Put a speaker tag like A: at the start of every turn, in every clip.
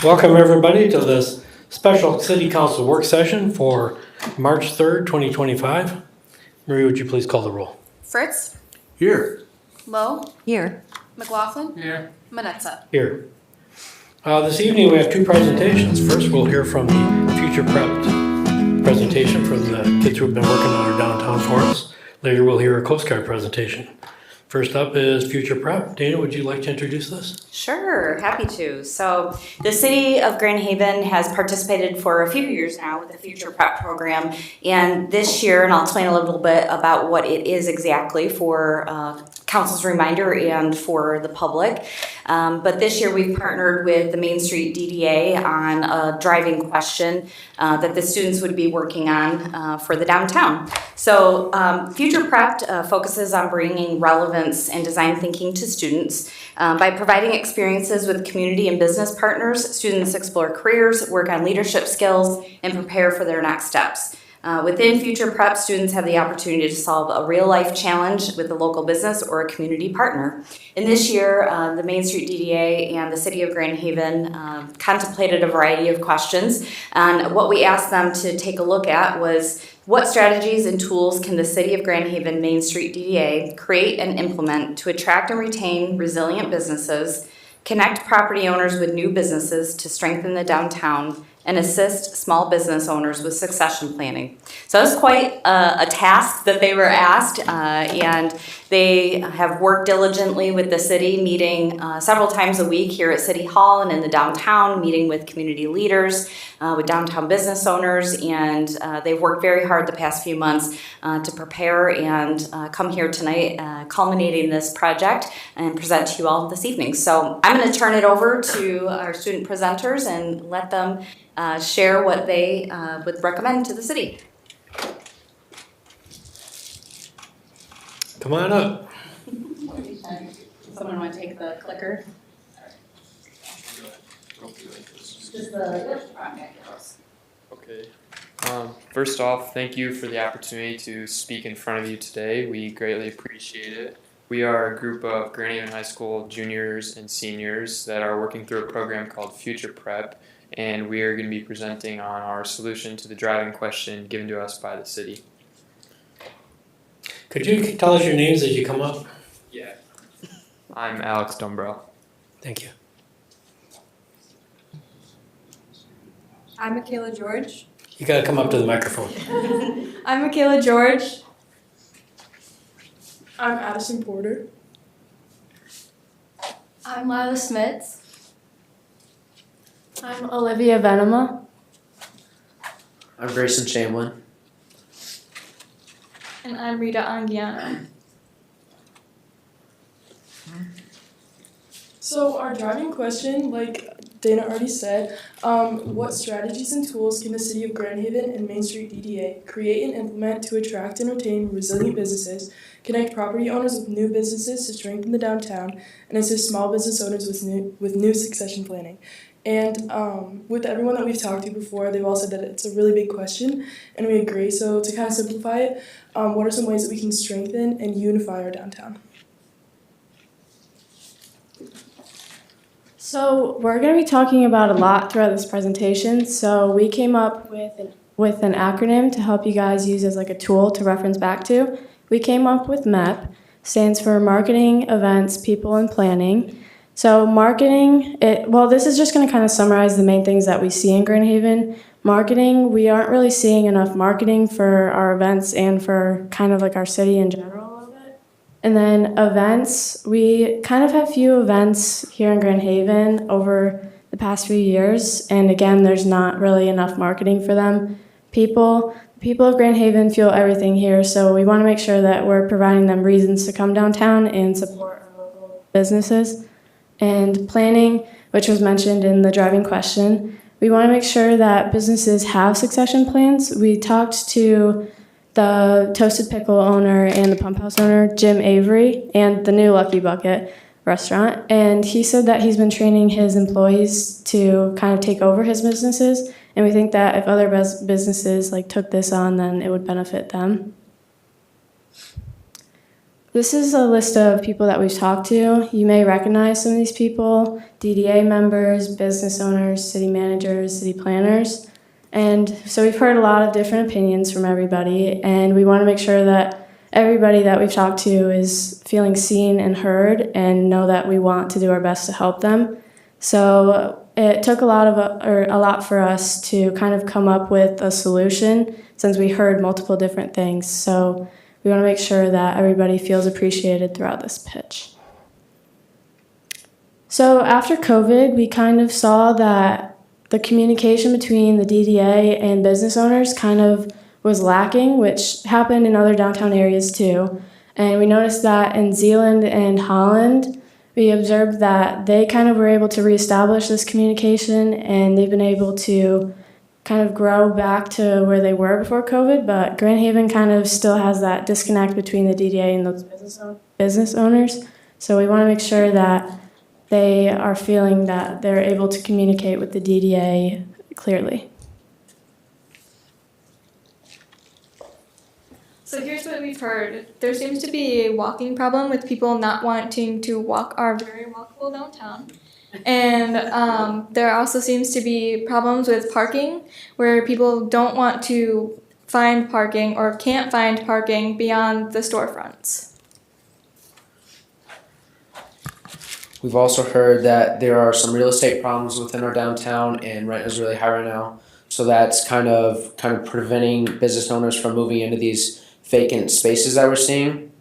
A: Welcome everybody to this special City Council work session for March 3rd, 2025. Marie, would you please call the roll?
B: Fritz,
A: Here.
B: Lowe,
C: Here.
B: McLaughlin,
D: Here.
B: Manetza.
A: Here. This evening we have two presentations. First, we'll hear from the Future Prepped presentation from the kids who have been working on our downtown for us. Later, we'll hear a Coast Guard presentation. First up is Future Prep. Dana, would you like to introduce this?
C: Sure, happy to. So the city of Grand Haven has participated for a few years now with the Future Prep program. And this year, and I'll explain a little bit about what it is exactly for council's reminder and for the public. But this year we've partnered with the Main Street DDA on a driving question that the students would be working on for the downtown. So Future Prepped focuses on bringing relevance and design thinking to students. By providing experiences with community and business partners, students explore careers, work on leadership skills, and prepare for their next steps. Within Future Prep, students have the opportunity to solve a real-life challenge with a local business or a community partner. And this year, the Main Street DDA and the City of Grand Haven contemplated a variety of questions. And what we asked them to take a look at was what strategies and tools can the City of Grand Haven Main Street DDA create and implement to attract and retain resilient businesses, connect property owners with new businesses to strengthen the downtown, and assist small business owners with succession planning. So it's quite a task that they were asked, and they have worked diligently with the city, meeting several times a week here at City Hall and in the downtown, meeting with community leaders, with downtown business owners, and they've worked very hard the past few months to prepare and come here tonight, culminating this project and present to you all this evening. So I'm going to turn it over to our student presenters and let them share what they would recommend to the city.
A: Come on up.
B: Someone want to take the clicker? Just the
D: Okay. First off, thank you for the opportunity to speak in front of you today. We greatly appreciate it. We are a group of Grand Haven High School juniors and seniors that are working through a program called Future Prep, and we are going to be presenting on our solution to the driving question given to us by the city.
A: Could you tell us your names as you come up?
D: Yeah. I'm Alex Dumbrell.
A: Thank you.
E: I'm Michaela George.
A: You gotta come up to the microphone.
E: I'm Michaela George.
F: I'm Addison Porter.
E: I'm Lila Smits. I'm Olivia Venema.
G: I'm Grayson Chamberlain.
E: And I'm Rita Anguiano.
F: So our driving question, like Dana already said, what strategies and tools can the City of Grand Haven and Main Street DDA create and implement to attract and retain resilient businesses, connect property owners with new businesses to strengthen the downtown, and assist small business owners with new succession planning? And with everyone that we've talked to before, they've all said that it's a really big question, and we agree. So to kind of simplify it, what are some ways that we can strengthen and unify our downtown?
E: So we're going to be talking about a lot throughout this presentation. So we came up with an acronym to help you guys use as like a tool to reference back to. We came up with MEP, stands for Marketing, Events, People, and Planning. So marketing, this is just going to kind of summarize the main things that we see in Grand Haven. Marketing, we aren't really seeing enough marketing for our events and for kind of like our city in general a little bit. And then events, we kind of have few events here in Grand Haven over the past few years. And again, there's not really enough marketing for them. People of Grand Haven fuel everything here, so we want to make sure that we're providing them reasons to come downtown and support our local businesses. And planning, which was mentioned in the driving question, we want to make sure that businesses have succession plans. We talked to the Toasted Pickle owner and the Pump House owner, Jim Avery, and the new Lucky Bucket restaurant. And he said that he's been training his employees to kind of take over his businesses. And we think that if other businesses like took this on, then it would benefit them. This is a list of people that we've talked to. You may recognize some of these people: DDA members, business owners, city managers, city planners. And so we've heard a lot of different opinions from everybody, and we want to make sure that everybody that we've talked to is feeling seen and heard and know that we want to do our best to help them. So it took a lot for us to kind of come up with a solution since we heard multiple different things. So we want to make sure that everybody feels appreciated throughout this pitch. So after COVID, we kind of saw that the communication between the DDA and business owners kind of was lacking, which happened in other downtown areas too. And we noticed that in Zeeland and Holland, we observed that they kind of were able to reestablish this communication, and they've been able to kind of grow back to where they were before COVID, but Grand Haven kind of still has that disconnect between the DDA and those business owners. So we want to make sure that they are feeling that they're able to communicate with the DDA clearly.
H: So here's what we've heard. There seems to be a walking problem with people not wanting to walk our very walkable downtown. And there also seems to be problems with parking, where people don't want to find parking or can't find parking beyond the storefronts.
G: We've also heard that there are some real estate problems within our downtown, and rent is really high right now. So that's kind of preventing business owners from moving into these vacant spaces that we're seeing.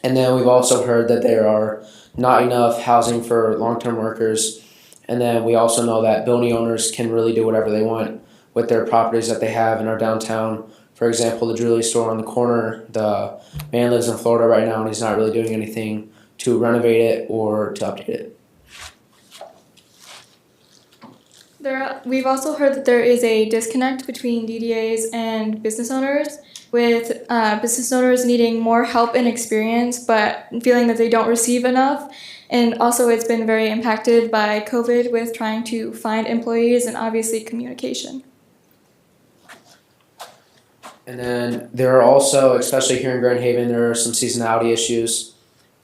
G: And then we've also heard that there are not enough housing for long-term workers. And then we also know that building owners can really do whatever they want with their properties that they have in our downtown. For example, the jewelry store on the corner, the man lives in Florida right now and he's not really doing anything to renovate it or to update it.
H: We've also heard that there is a disconnect between DDAs and business owners, with business owners needing more help and experience, but feeling that they don't receive enough. And also it's been very impacted by COVID with trying to find employees and obviously communication.
G: And then there are also, especially here in Grand Haven, there are some seasonality issues.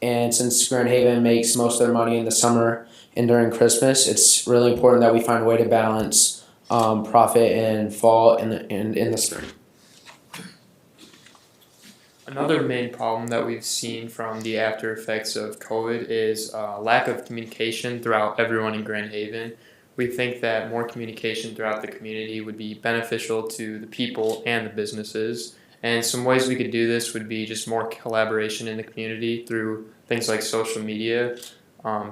G: And since Grand Haven makes most of their money in the summer and during Christmas, it's really important that we find a way to balance profit in fall and in the spring.
D: Another main problem that we've seen from the after effects of COVID is lack of communication throughout everyone in Grand Haven. We think that more communication throughout the community would be beneficial to the people and the businesses. And some ways we could do this would be just more collaboration in the community through things like social media.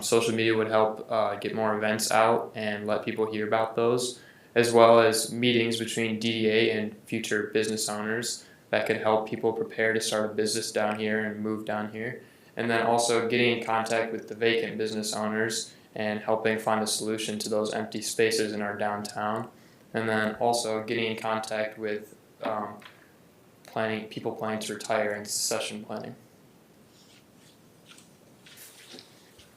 D: Social media would help get more events out and let people hear about those, as well as meetings between DDA and future business owners that could help people prepare to start a business down here and move down here. And then also getting in contact with the vacant business owners and helping find a solution to those empty spaces in our downtown. And then also getting in contact with people planning to retire and succession planning.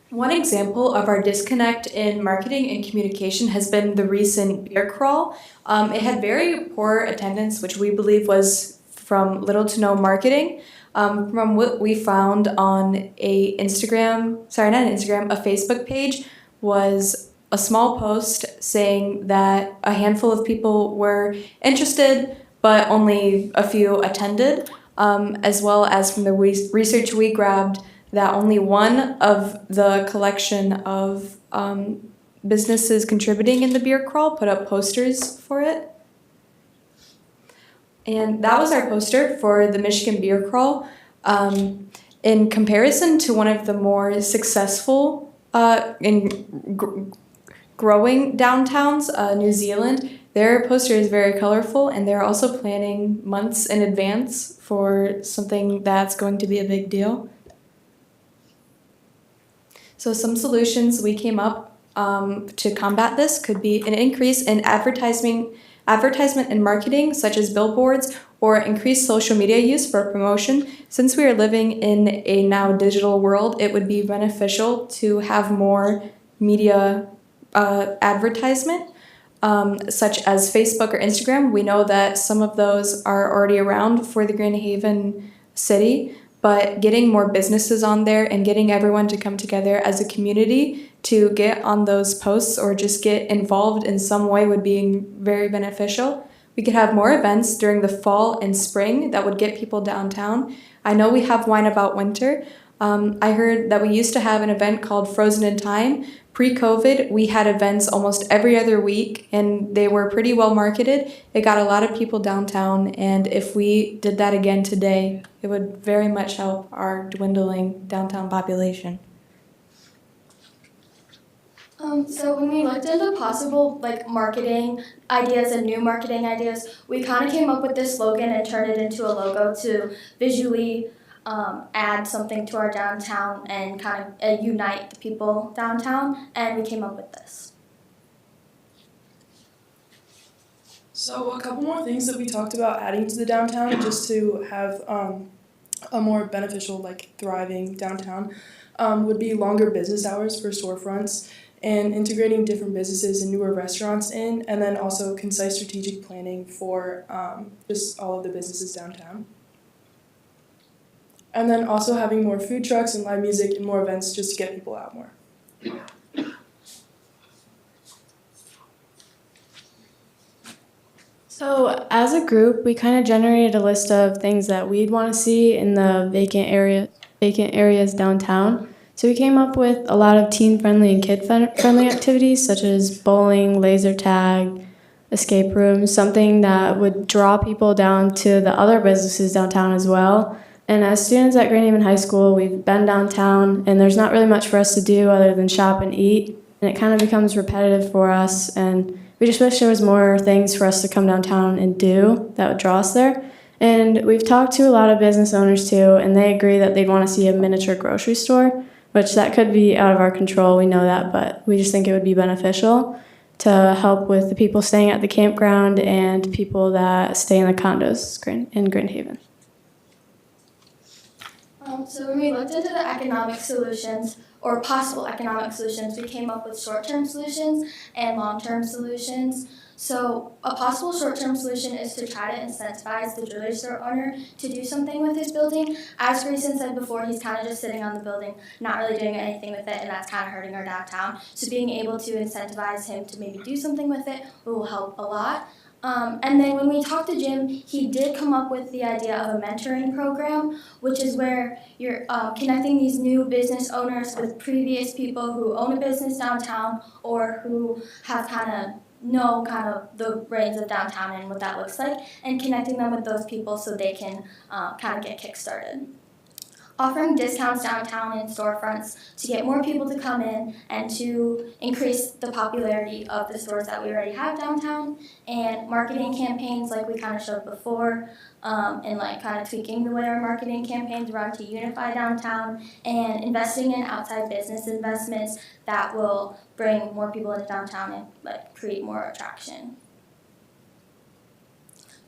I: One example of our disconnect in marketing and communication has been the recent beer crawl. It had very poor attendance, which we believe was from little to no marketing. From what we found on a Facebook page was a small post saying that a handful of people were interested, but only a few attended, as well as from the research we grabbed that only one of the collection of businesses contributing in the beer crawl put up posters for it. And that was our poster for the Michigan Beer Crawl. In comparison to one of the more successful growing downtowns, New Zealand, their poster is very colorful, and they're also planning months in advance for something that's going to be a big deal. So some solutions we came up to combat this could be an increase in advertisement and marketing, such as billboards, or increased social media use for promotion. Since we are living in a now digital world, it would be beneficial to have more media advertisement, such as Facebook or Instagram. We know that some of those are already around for the Grand Haven city, but getting more businesses on there and getting everyone to come together as a community to get on those posts or just get involved in some way would be very beneficial. We could have more events during the fall and spring that would get people downtown. I know we have Wine About Winter. I heard that we used to have an event called Frozen in Time. Pre-COVID, we had events almost every other week, and they were pretty well marketed. It got a lot of people downtown, and if we did that again today, it would very much help our dwindling downtown population.
J: So when we looked into possible marketing ideas and new marketing ideas, we kind of came up with this slogan and turned it into a logo to visually add something to our downtown and kind of unite the people downtown, and we came up with this.
F: So a couple more things that we talked about adding to the downtown just to have a more beneficial, thriving downtown would be longer business hours for storefronts and integrating different businesses and newer restaurants in, and then also concise strategic planning for just all of the businesses downtown. And then also having more food trucks and live music and more events just to get people out more.
E: So as a group, we kind of generated a list of things that we'd want to see in the vacant areas downtown. So we came up with a lot of teen-friendly and kid-friendly activities such as bowling, laser tag, escape rooms, something that would draw people down to the other businesses downtown as well. And as students at Grand Haven High School, we've been downtown, and there's not really much for us to do other than shop and eat, and it kind of becomes repetitive for us, and we just wish there was more things for us to come downtown and do that would draw us there. And we've talked to a lot of business owners too, and they agree that they'd want to see a miniature grocery store, which that could be out of our control, we know that, but we just think it would be beneficial to help with the people staying at the campground and people that stay in the condos in Grand Haven.
J: So when we looked into the economic solutions or possible economic solutions, we came up with short-term solutions and long-term solutions. So a possible short-term solution is to try to incentivize the jewelry store owner to do something with his building. As Grayson said before, he's kind of just sitting on the building, not really doing anything with it, and that's kind of hurting our downtown. So being able to incentivize him to maybe do something with it will help a lot. And then when we talked to Jim, he did come up with the idea of a mentoring program, which is where you're connecting these new business owners with previous people who own a business downtown or who have know the reins of downtown and what that looks like, and connecting them with those people so they can kind of get kick-started. Offering discounts downtown in storefronts to get more people to come in and to increase the popularity of the stores that we already have downtown, and marketing campaigns like we kind of showed before, and kind of tweaking the way our marketing campaigns run to unify downtown, and investing in outside business investments that will bring more people into downtown and create more attraction.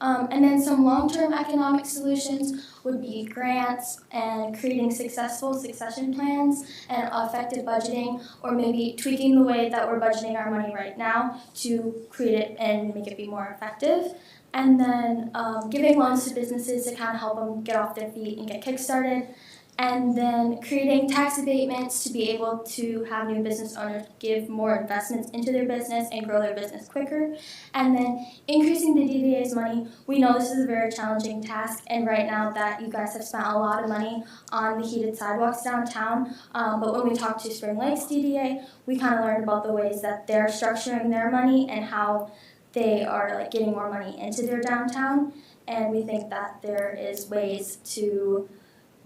J: And then some long-term economic solutions would be grants and creating successful succession plans and effective budgeting, or maybe tweaking the way that we're budgeting our money right now to create it and make it be more effective. And then giving loans to businesses to kind of help them get off their feet and get kick-started. And then creating tax abatements to be able to have new business owners give more investments into their business and grow their business quicker. And then increasing the DDA's money. We know this is a very challenging task, and right now that you guys have spent a lot of money on the heated sidewalks downtown, but when we talked to Spring Lakes DDA, we kind of learned about the ways that they're structuring their money and how they are getting more money into their downtown, and we think that there is ways to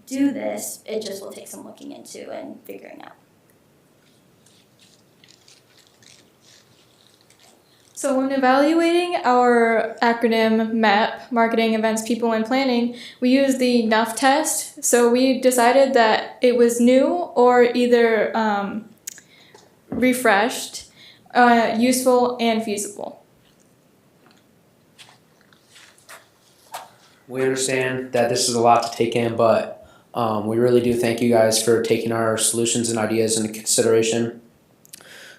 J: do this. It just will take some looking into and figuring out.
H: So when evaluating our acronym MEP, Marketing, Events, People, and Planning, we used the NUF test. So we decided that it was new or either refreshed, useful, and feasible.
G: We understand that this is a lot to take in, but we really do thank you guys for taking our solutions and ideas into consideration.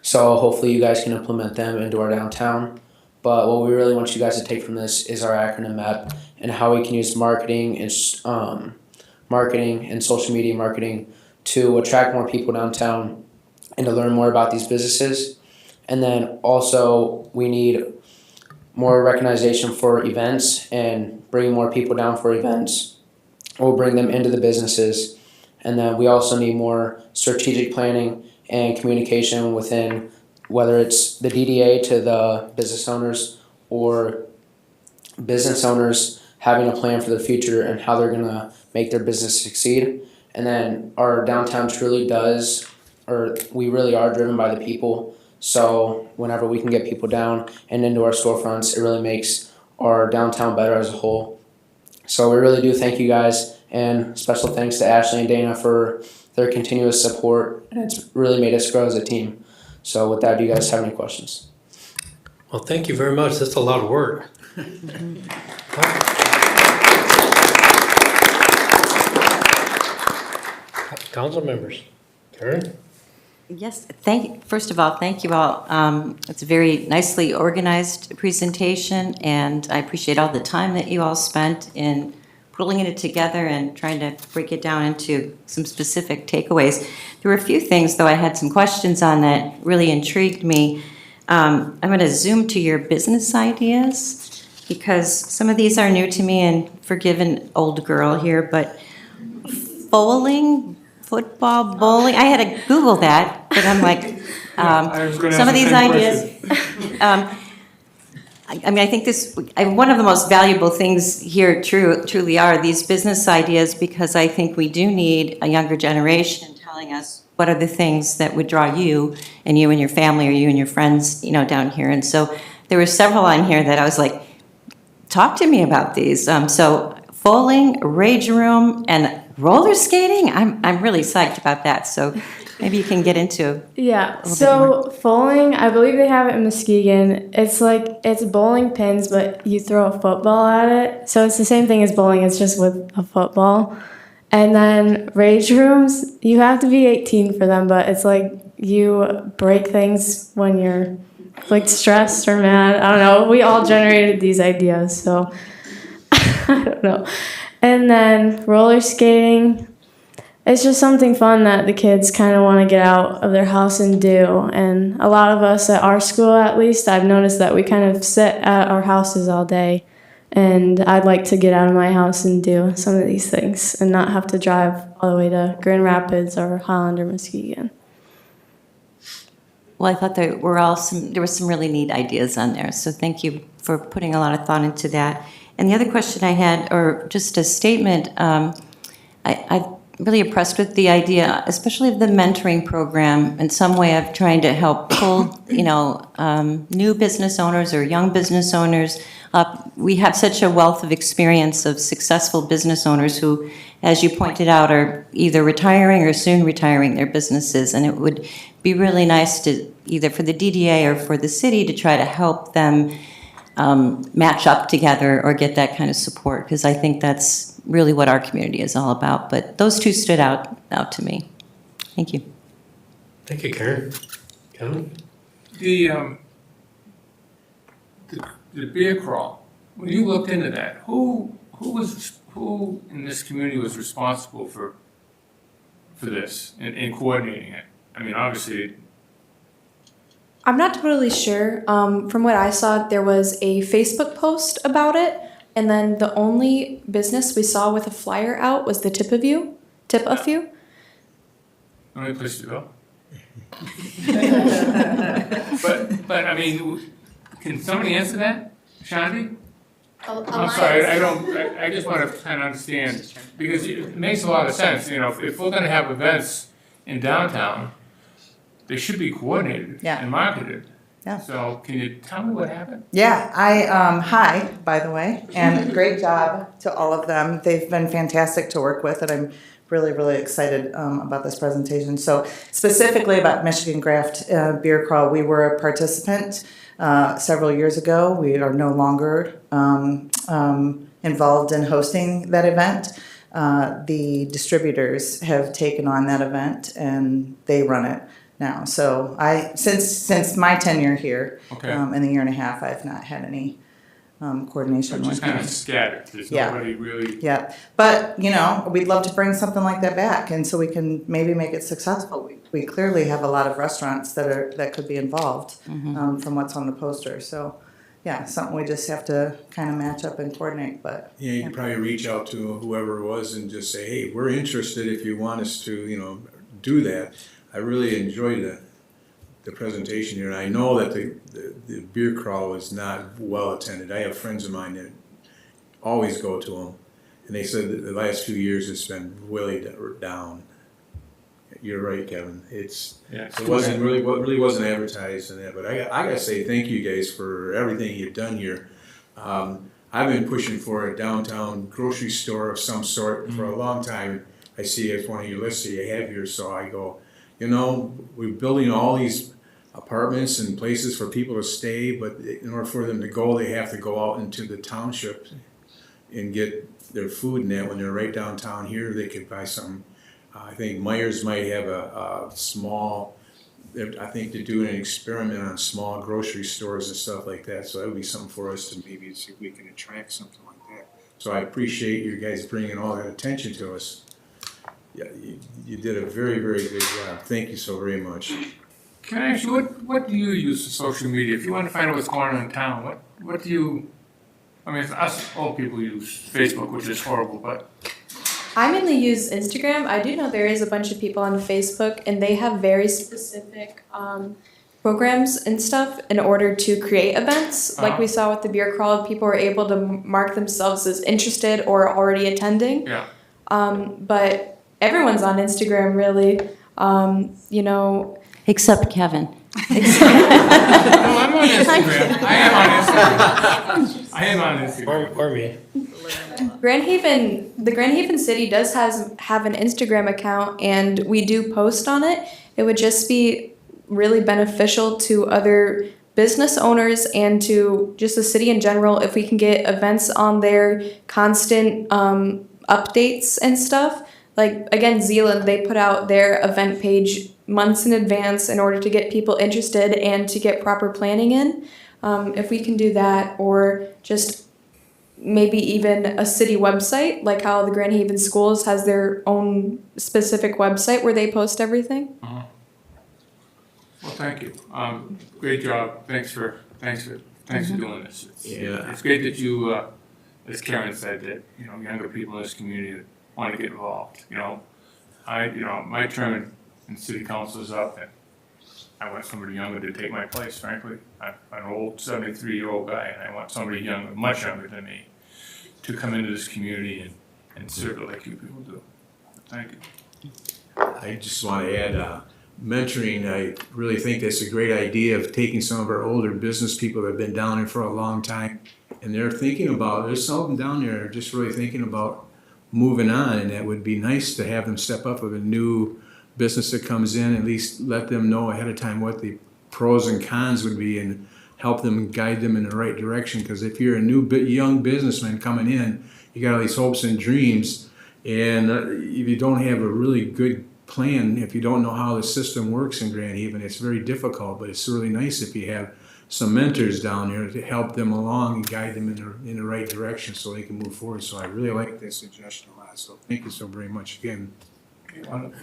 G: So hopefully you guys can implement them into our downtown. But what we really want you guys to take from this is our acronym MEP and how we can use marketing and marketing and social media marketing to attract more people downtown and to learn more about these businesses. And then also we need more recognition for events and bringing more people down for events. We'll bring them into the businesses. And then we also need more strategic planning and communication within, whether it's the DDA to the business owners or business owners having a plan for the future and how they're going to make their business succeed. And then our downtown truly does, or we really are driven by the people. So whenever we can get people down and into our storefronts, it really makes our downtown better as a whole. So we really do thank you guys, and special thanks to Ashley and Dana for their continuous support, and it's really made us grow as a team. So with that, do you guys have any questions?
A: Well, thank you very much. That's a lot of work. Council members, Karen?
K: Yes, first of all, thank you all. It's a very nicely organized presentation, and I appreciate all the time that you all spent in pulling it together and trying to break it down into some specific takeaways. There were a few things, though, I had some questions on that really intrigued me. I'm going to zoom to your business ideas, because some of these are new to me, and forgive an old girl here, but bowling, football, bowling, I had to Google that, but I'm like, some of these ideas. I mean, I think one of the most valuable things here truly are these business ideas, because I think we do need a younger generation telling us what are the things that would draw you and your family, or you and your friends, down here. And so there were several on here that I was like, talk to me about these. So bowling, rage room, and roller skating. I'm really psyched about that. So maybe you can get into.
E: Yeah. So bowling, I believe they have it in Muskegon. It's bowling pins, but you throw a football at it. So it's the same thing as bowling. It's just with a football. And then rage rooms, you have to be 18 for them, but it's like you break things when you're like stressed or mad. I don't know. We all generated these ideas, so I don't know. And then roller skating, it's just something fun that the kids kind of want to get out of their house and do. And a lot of us at our school, at least, I've noticed that we kind of sit at our houses all day. And I'd like to get out of my house and do some of these things and not have to drive all the way to Grand Rapids or Holland or Muskegon.
K: Well, I thought there were some really neat ideas on there. So thank you for putting a lot of thought into that. And the other question I had, or just a statement, I'm really impressed with the idea, especially of the mentoring program, in some way of trying to help pull, new business owners or young business owners up. We have such a wealth of experience of successful business owners who, as you pointed out, are either retiring or soon retiring their businesses. And it would be really nice to, either for the DDA or for the city, to try to help them match up together or get that kind of support, because I think that's really what our community is all about. But those two stood out to me. Thank you.
A: Thank you, Karen. Kevin?
L: The beer crawl, when you looked into that, who in this community was responsible for this and coordinating it? I mean, obviously.
I: I'm not totally sure. From what I saw, there was a Facebook post about it, and then the only business we saw with a flyer out was the Tip of You.
L: Only place to go. but I mean, can somebody answer that, Shanti? I'm sorry, I just want to kind of understand, because it makes a lot of sense. If we're going to have events in downtown, they should be coordinated and marketed.
M: Yeah.
L: So can you tell me what happened?
M: Yeah, hi, by the way, and great job to all of them. They've been fantastic to work with, and I'm really, really excited about this presentation. So specifically about Michigan Craft Beer Crawl, we were a participant several years ago. We are no longer involved in hosting that event. The distributors have taken on that event, and they run it now. So since my tenure here,
L: Okay.
M: in the year and a half, I've not had any coordination
L: Which is
M: with.
L: kind of scattered, there's
M: Yeah.
L: nobody really.
M: Yeah, but, you know, we'd love to bring something like that back, and so we can maybe make it successful. We clearly have a lot of restaurants that could be involved, from what's on the poster, so, yeah, something we just have to kind of match up and coordinate, but.
N: Yeah, you can probably reach out to whoever it was and just say, hey, we're interested if you want us to, you know, do that. I really enjoyed the presentation here, and I know that the beer crawl was not well attended. I have friends of mine that always go to them, and they said that the last few years it's been really down. You're right, Kevin. It wasn't really wasn't advertised in that, but I gotta say thank you guys for everything you've done here. I've been pushing for a downtown grocery store of some sort for a long time. I see it's one of your lists that you have here, so I go, you know, we're building all these apartments and places for people to stay, but in order for them to go, they have to go out into the township and get their food and that. When they're right downtown here, they could buy something. I think Myers might have a small, I think they're doing an experiment on small grocery stores and stuff like that, so that would be something for us to maybe see if we can attract something like that. So I appreciate you guys bringing all that attention to us. Yeah, you did a very, very good job. Thank you so very much.
L: Can I ask you, what do you use for social media? If you want to find out what's going on in town, what do you, I mean, us old people use Facebook, which is horrible, but.
I: I mainly use Instagram. I do know there is a bunch of people on Facebook, and they have very specific programs and stuff in order to create events. Like we saw with the beer crawl, people were able to mark themselves as interested or already attending.
L: Yeah.
I: But everyone's on Instagram, really. You know.
K: Except Kevin.
L: No, I'm on Instagram. I am on Instagram.
A: Or me.
I: The Grand Haven City does have an Instagram account, and we do post on it. It would just be really beneficial to other business owners and to just the city in general if we can get events on there, constant updates and stuff. Like, again, Zealand, they put out their event page months in advance in order to get people interested and to get proper planning in. If we can do that, or just maybe even a city website, like how the Grand Haven Schools has their own specific website where they post everything.
L: Well, thank you. Great job. Thanks for doing this. It's great that you, as Karen said, that younger people in this community want to get involved. My term in city council is up, and I want somebody younger to take my place. Frankly, I'm an old 73-year-old guy, and I want somebody younger, much younger than me, to come into this community and serve it like you people do. Thank you.
N: I just want to add, mentoring, I really think that's a great idea of taking some of our older business people that have been down there for a long time, and they're thinking about, there's some of them down there just really thinking about moving on, and that would be nice to have them step up with a new business that comes in, at least let them know ahead of time what the pros and cons would be and help them, guide them in the right direction. Because if you're a new young businessman coming in, you got all these hopes and dreams, and if you don't have a really good plan, if you don't know how the system works in Grand Haven, it's very difficult. But it's really nice if you have some mentors down there to help them along and guide them in the right direction so they can move forward. So I really like this suggestion a lot. So thank you so very much again.
L: One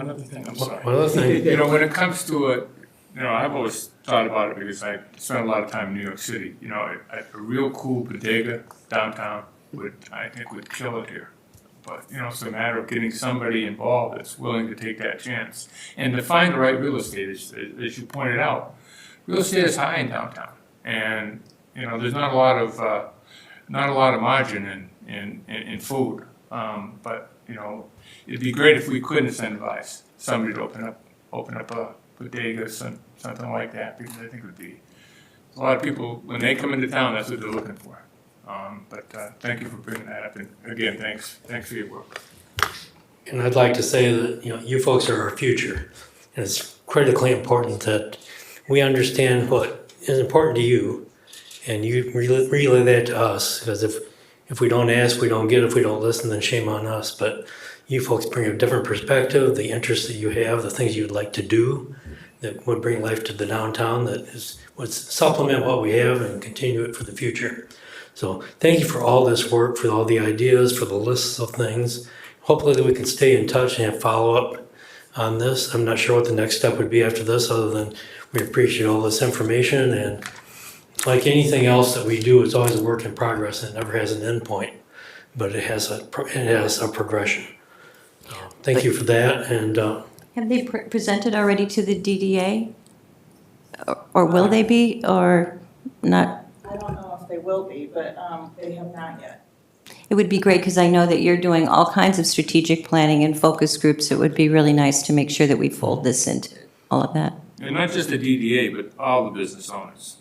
L: other thing, I'm sorry.
A: One other thing.
L: When it comes to it, I've always thought about it because I spent a lot of time in New York City. A real cool bodega downtown would kill it here. But, it's a matter of getting somebody involved that's willing to take that chance. And to find the right real estate, as you pointed out, real estate is high in downtown. And, there's not a lot of margin in food. But, it'd be great if we could incentivize somebody to open up a bodega, something like that, because I think it would be a lot of people, when they come into town, that's what they're looking for. But thank you for bringing that up, and again, thanks for your work.
A: And I'd like to say that you folks are our future, and it's critically important that we understand what is important to you, and you relay that to us. Because if we don't ask, we don't get. If we don't listen, then shame on us. But you folks bring a different perspective, the interests that you have, the things you'd like to do that would bring life to the downtown, that would supplement what we have and continue it for the future. So thank you for all this work, for all the ideas, for the lists of things. Hopefully that we can stay in touch and have follow-up on this. I'm not sure what the next step would be after this, other than we appreciate all this information, and like anything else that we do, it's always a work in progress and it never has an end point, but it has a progression. Thank you for that. And
K: Have they presented already to the DDA? Or will they be, or not?
O: I don't know if they will be, but they have not yet.
K: It would be great, because I know that you're doing all kinds of strategic planning and focus groups. It would be really nice to make sure that we fold this into all of that.
L: And not just the DDA, but all the business owners.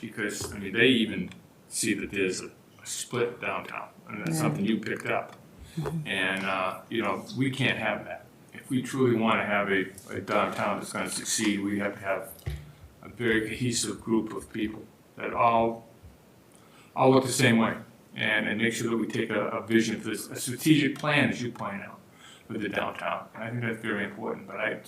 L: Because, I mean, they even see that there's a split downtown, and that's something you picked up. And, you know, we can't have that. If we truly want to have a downtown that's going to succeed, we have to have a very cohesive group of people that all look the same way. And make sure that we take a vision for this, a strategic plan, as you point out, with the downtown. And I think that's very important. But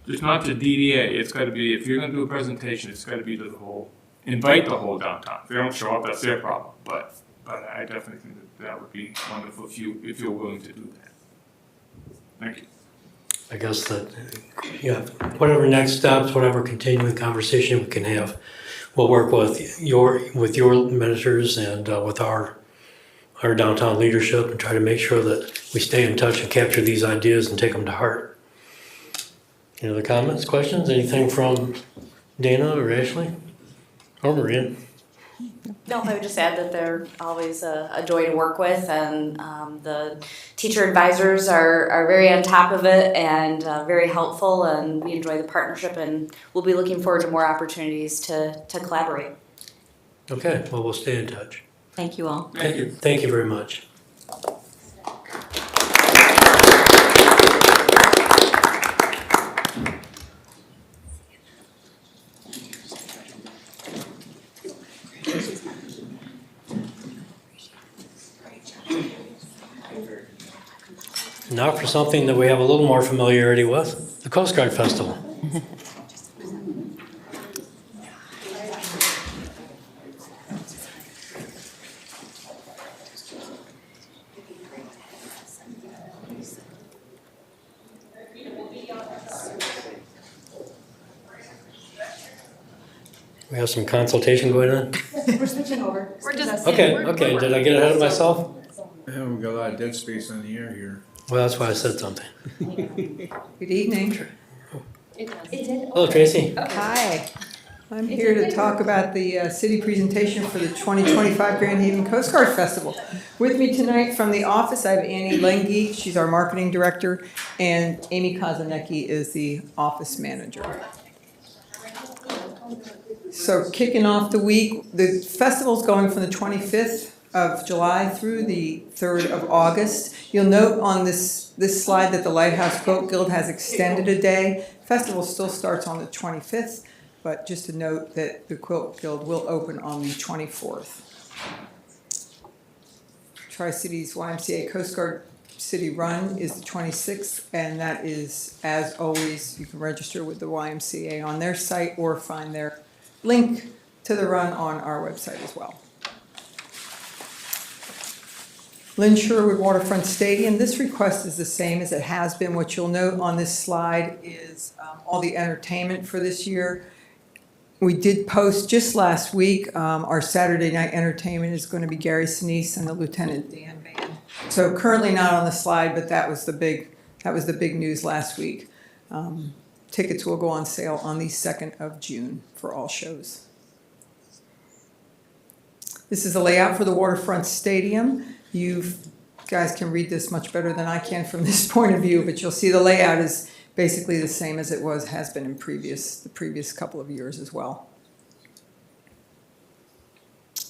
L: just not the DDA. It's got to be, if you're going to do a presentation, it's got to be to the whole, invite the whole downtown. If they don't show up, that's their problem. But I definitely think that would be wonderful if you're willing to do that. Thank you.
A: I guess that, yeah, whatever next steps, whatever continuing conversation we can have, we'll work with your managers and with our downtown leadership and try to make sure that we stay in touch and capture these ideas and take them to heart. Any other comments, questions? Anything from Dana or Ashley or Maria?
C: No, I would just add that they're always a joy to work with, and the teacher advisors are very on top of it and very helpful, and we enjoy the partnership, and we'll be looking forward to more opportunities to collaborate.
A: Okay, well, we'll stay in touch.
K: Thank you all.
L: Thank you.
A: Thank you very much. Now for something that we have a little more familiarity with, the Coast Guard Festival. We have some consultation going on?
I: We're switching over.
B: We're just.
A: Okay, did I get ahead of myself?
N: Yeah, we've got a lot of dead space on the air here.
A: Well, that's why I said something.
P: Good evening.
A: Hello, Tracy.
P: Hi. I'm here to talk about the city presentation for the 2025 Grand Haven Coast Guard Festival. With me tonight from the office, I have Annie Lengi, she's our marketing director, and Amy Kazanecki is the office manager. So kicking off the week, the festival's going from the 25th of July through the 3rd of August. You'll note on this slide that the Lighthouse Quilt Guild has extended a day. Festival still starts on the 25th, but just to note that the Quilt Guild will open on the 24th. Tri-Cities YMCA Coast Guard City Run is the 26th, and that is, as always, you can register with the YMCA on their site or find their link to the run on our website as well. Lynn Sherwood Waterfront Stadium, this request is the same as it has been. What you'll note on this slide is all the entertainment for this year. We did post just last week, our Saturday night entertainment is going to be Gary Sinise and the Lieutenant Dan Band. So currently not on the slide, but that was the big news last week. Tickets will go on sale on the 2nd of June for all shows. This is a layout for the Waterfront Stadium. You guys can read this much better than I can from this point of view, but you'll see the layout is basically the same as it has been in the previous couple of years as well.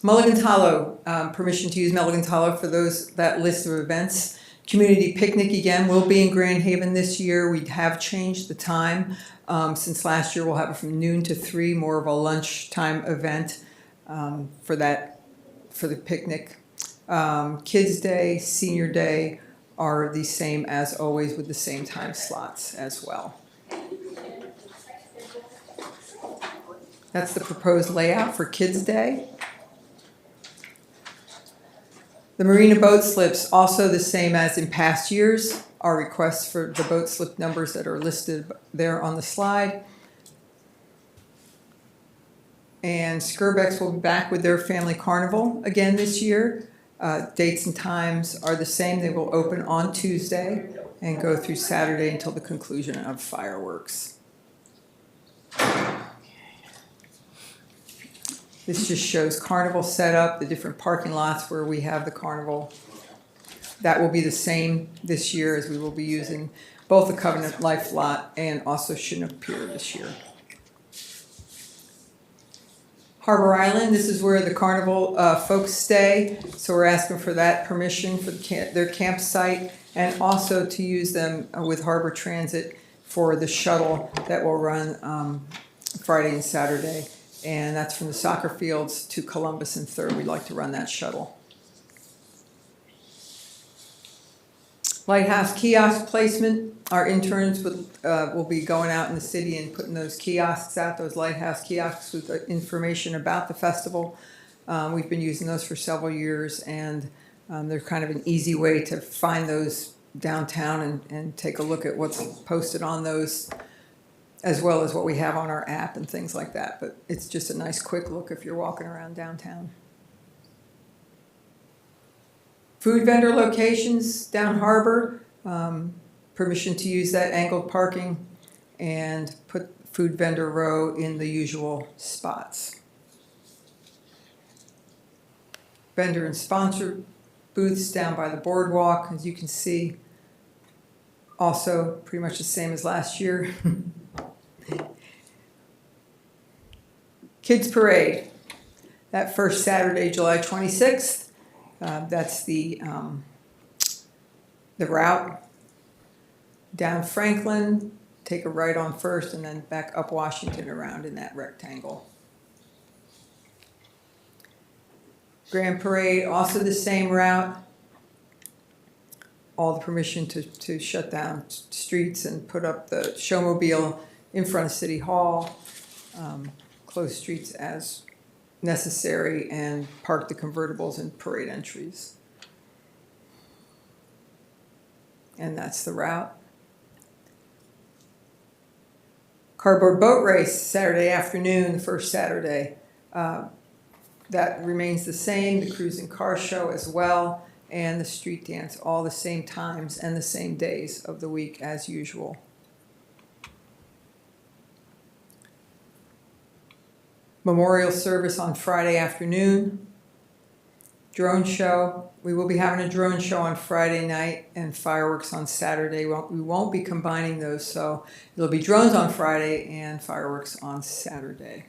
P: Mulligan's Hollow, permission to use Mulligan's Hollow for that list of events. Community picnic again will be in Grand Haven this year. We have changed the time. Since last year, we'll have it from noon to 3, more of a lunchtime event for the picnic. Kids Day, Senior Day are the same as always with the same time slots as well. That's the proposed layout for Kids Day. The marina boat slips, also the same as in past years. Our requests for the boat slip numbers that are listed there on the slide. And Skirbex will be back with their family carnival again this year. Dates and times are the same. They will open on Tuesday and go through Saturday until the conclusion of fireworks. This just shows carnival setup, the different parking lots where we have the carnival. That will be the same this year, as we will be using both the Covenant Life lot and also Chinook Pier this year. Harbor Island, this is where the carnival folks stay, so we're asking for that permission for their campsite, and also to use them with Harbor Transit for the shuttle that will run Friday and Saturday. And that's from the soccer fields to Columbus and 3rd. We'd like to run that shuttle. Lighthouse kiosk placement. Our interns will be going out in the city and putting those kiosks out, those lighthouse kiosks with information about the festival. We've been using those for several years, and they're kind of an easy way to find those downtown and take a look at what's posted on those, as well as what we have on our app and things like that. But it's just a nice quick look if you're walking around downtown. Food vendor locations down harbor, permission to use that angled parking, and put food vendor row in the usual spots. Vendor and sponsor booths down by the boardwalk, as you can see, also pretty much the same as last year. Kids Parade, that first Saturday, July 26th. That's the route down Franklin, take a right on First, and then back up Washington around in that rectangle. Grand Parade, also the same route. All the permission to shut down streets and put up the showmobile in front of City Hall, close streets as necessary, and park the convertibles in parade entries. And that's the route. Cardboard boat race, Saturday afternoon, the first Saturday. That remains the same, the cruising car show as well, and the street dance, all the same times and the same days of the week as usual. Memorial service on Friday afternoon. Drone show. We will be having a drone show on Friday night and fireworks on Saturday. We won't be combining those, so there'll be drones on Friday and fireworks on Saturday.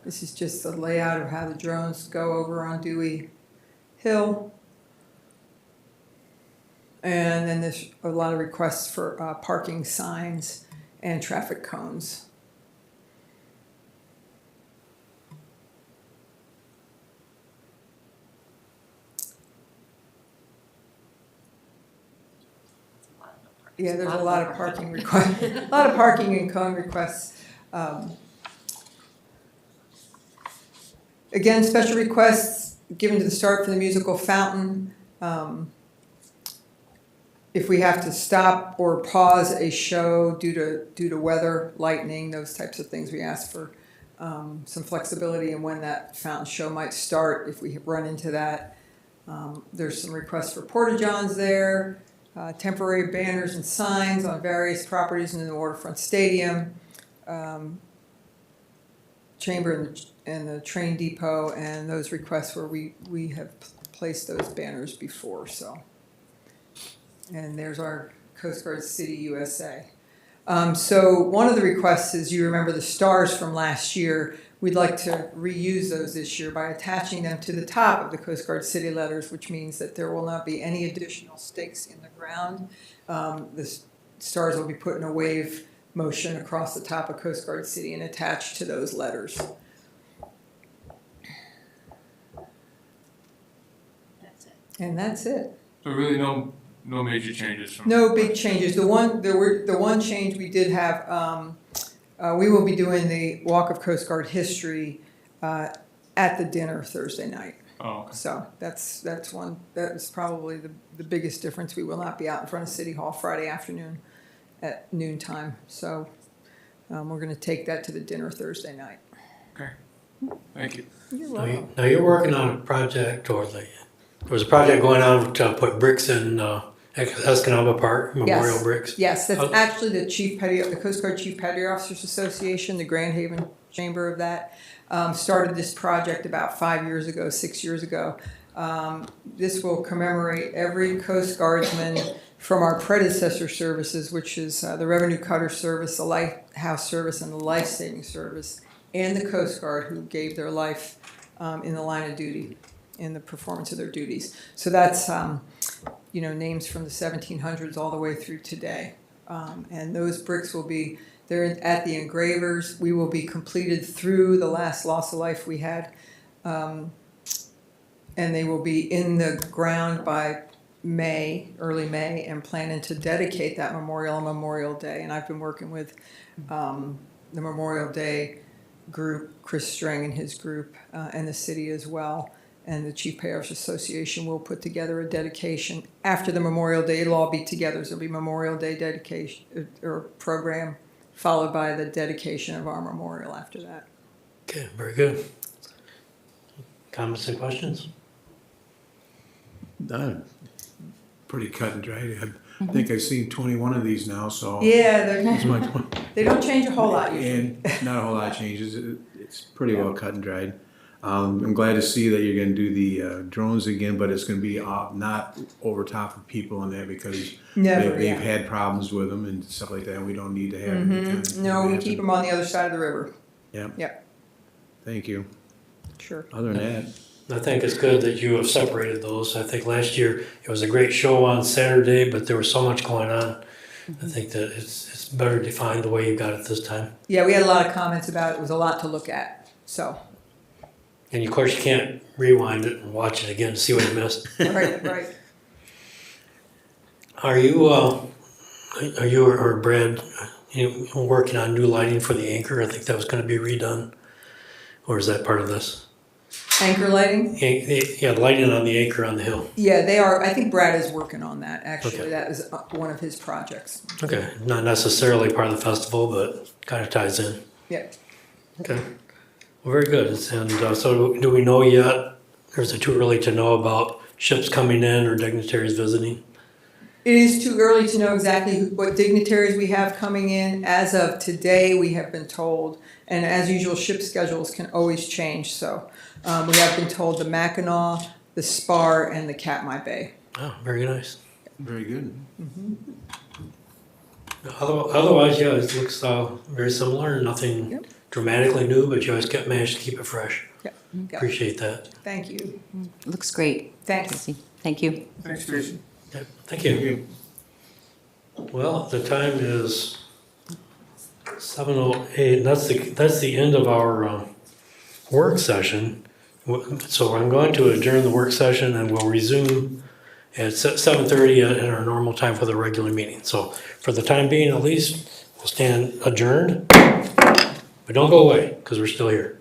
P: This is just the layout of how the drones go over on Dewey Hill. And then there's a lot of requests for parking signs and traffic cones. Yeah, there's a lot of parking requests, a lot of parking and cone requests. Again, special requests given to the start for the musical fountain. If we have to stop or pause a show due to weather, lightning, those types of things, we ask for some flexibility in when that fountain show might start if we run into that. There's some requests for porta-johns there, temporary banners and signs on various properties in the Waterfront Stadium, chamber and the train depot, and those requests where we have placed those banners before. So. And there's our Coast Guard City USA. So one of the requests is, you remember the stars from last year. We'd like to reuse those this year by attaching them to the top of the Coast Guard City letters, which means that there will not be any additional stakes in the ground. The stars will be put in a wave motion across the top of Coast Guard City and attached to those letters.
B: That's it.
P: And that's it.
L: So really no major changes from.
P: No big changes. The one change we did have, we will be doing the Walk of Coast Guard History at at the dinner Thursday night.
L: Oh, okay.
P: So that's one, that is probably the biggest difference. We will not be out in front of City Hall Friday afternoon at noon time. So we're going to take that to the dinner Thursday night.
L: Okay. Thank you.
P: You're welcome.
A: Now you're working on a project, or there was a project going on to put bricks in Escanaba Park, memorial
P: Yes.
A: bricks.
P: Yes, that's
A: Oh.
P: actually the Coast Guard Chief Petty Officers Association, the Grand Haven chamber of that, started this project about 5 years ago, 6 years ago. This will commemorate every Coast Guardsman from our predecessor services, which is the Revenue Cutter Service, the Lighthouse Service, and the Life Saving Service, and the Coast Guard, who gave their life in the line of duty, in the performance of their duties. So that's names from the 1700s all the way through today. And those bricks will be, they're at the engravers. We will be completed through the last loss of life we had. And they will be in the ground by early May, and planning to dedicate that memorial on Memorial Day. And I've been working with the Memorial Day group, Chris String and his group, and the city as well. And the Chief Parish Association will put together a dedication after the Memorial Day. It'll all be together. So it'll be Memorial Day dedication or program, followed by the dedication of our memorial after that.
A: Okay, very good. Comments and questions?
N: Done. Pretty cut and dried. I think I've seen 21 of these now, so.
P: Yeah,
N: It's my 20.
P: they don't change a whole lot usually.
N: And not a whole lot changes. It's pretty well cut and dried. I'm glad to see that you're going to do the drones again, but it's going to be not over top of people and that, because they've had problems with them and stuff like that. And we don't need to have any kind of
P: No, we keep them on the other side of the river.
N: Yep.
P: Yep.
N: Thank you.
P: Sure.
N: Other than that,
A: I think it's good that you have separated those. I think last year it was a great show on Saturday, but there was so much going on. I think that it's better defined the way you got it this time.
P: Yeah, we had a lot of comments about it. It was a lot to look at. So.
A: And of course, you can't rewind it and watch it again to see what you missed.
P: Right.
A: Are you or Brad working on new lighting for the anchor? I think that was going to be redone, or is that part of this?
P: Anchor lighting?
A: Yeah, lighting on the anchor on the hill.
P: Yeah, they are. I think Brad is working on that. Actually,
A: Okay.
P: that is one of his projects.
A: Okay, not necessarily part of the festival, but kind of ties in.
P: Yep.
A: Okay, well, very good. And so do we know yet, or is it too early to know about ships coming in or dignitaries visiting?
P: It is too early to know exactly what dignitaries we have coming in. As of today, we have been told, and as usual, ship schedules can always change. So we have been told the Mackinac, the Spar, and the Katmai Bay.
A: Oh, very nice.
N: very good.
A: Otherwise, yeah, it looks very similar. Nothing dramatically new, but you always managed to keep it fresh.
P: Yep.
A: Appreciate that.
P: Thank you.
K: Looks great.
P: Thanks.
K: Tracy. Thank you.
L: Thanks, Tracy.
A: Okay, thank you. Well, the time is 7:08. That's the end of our work session. So I'm going to adjourn the work session, and we'll resume at 7:30 at our normal time for the regular meeting. So for the time being, at least, we'll stand adjourned. But don't go away, because we're still here.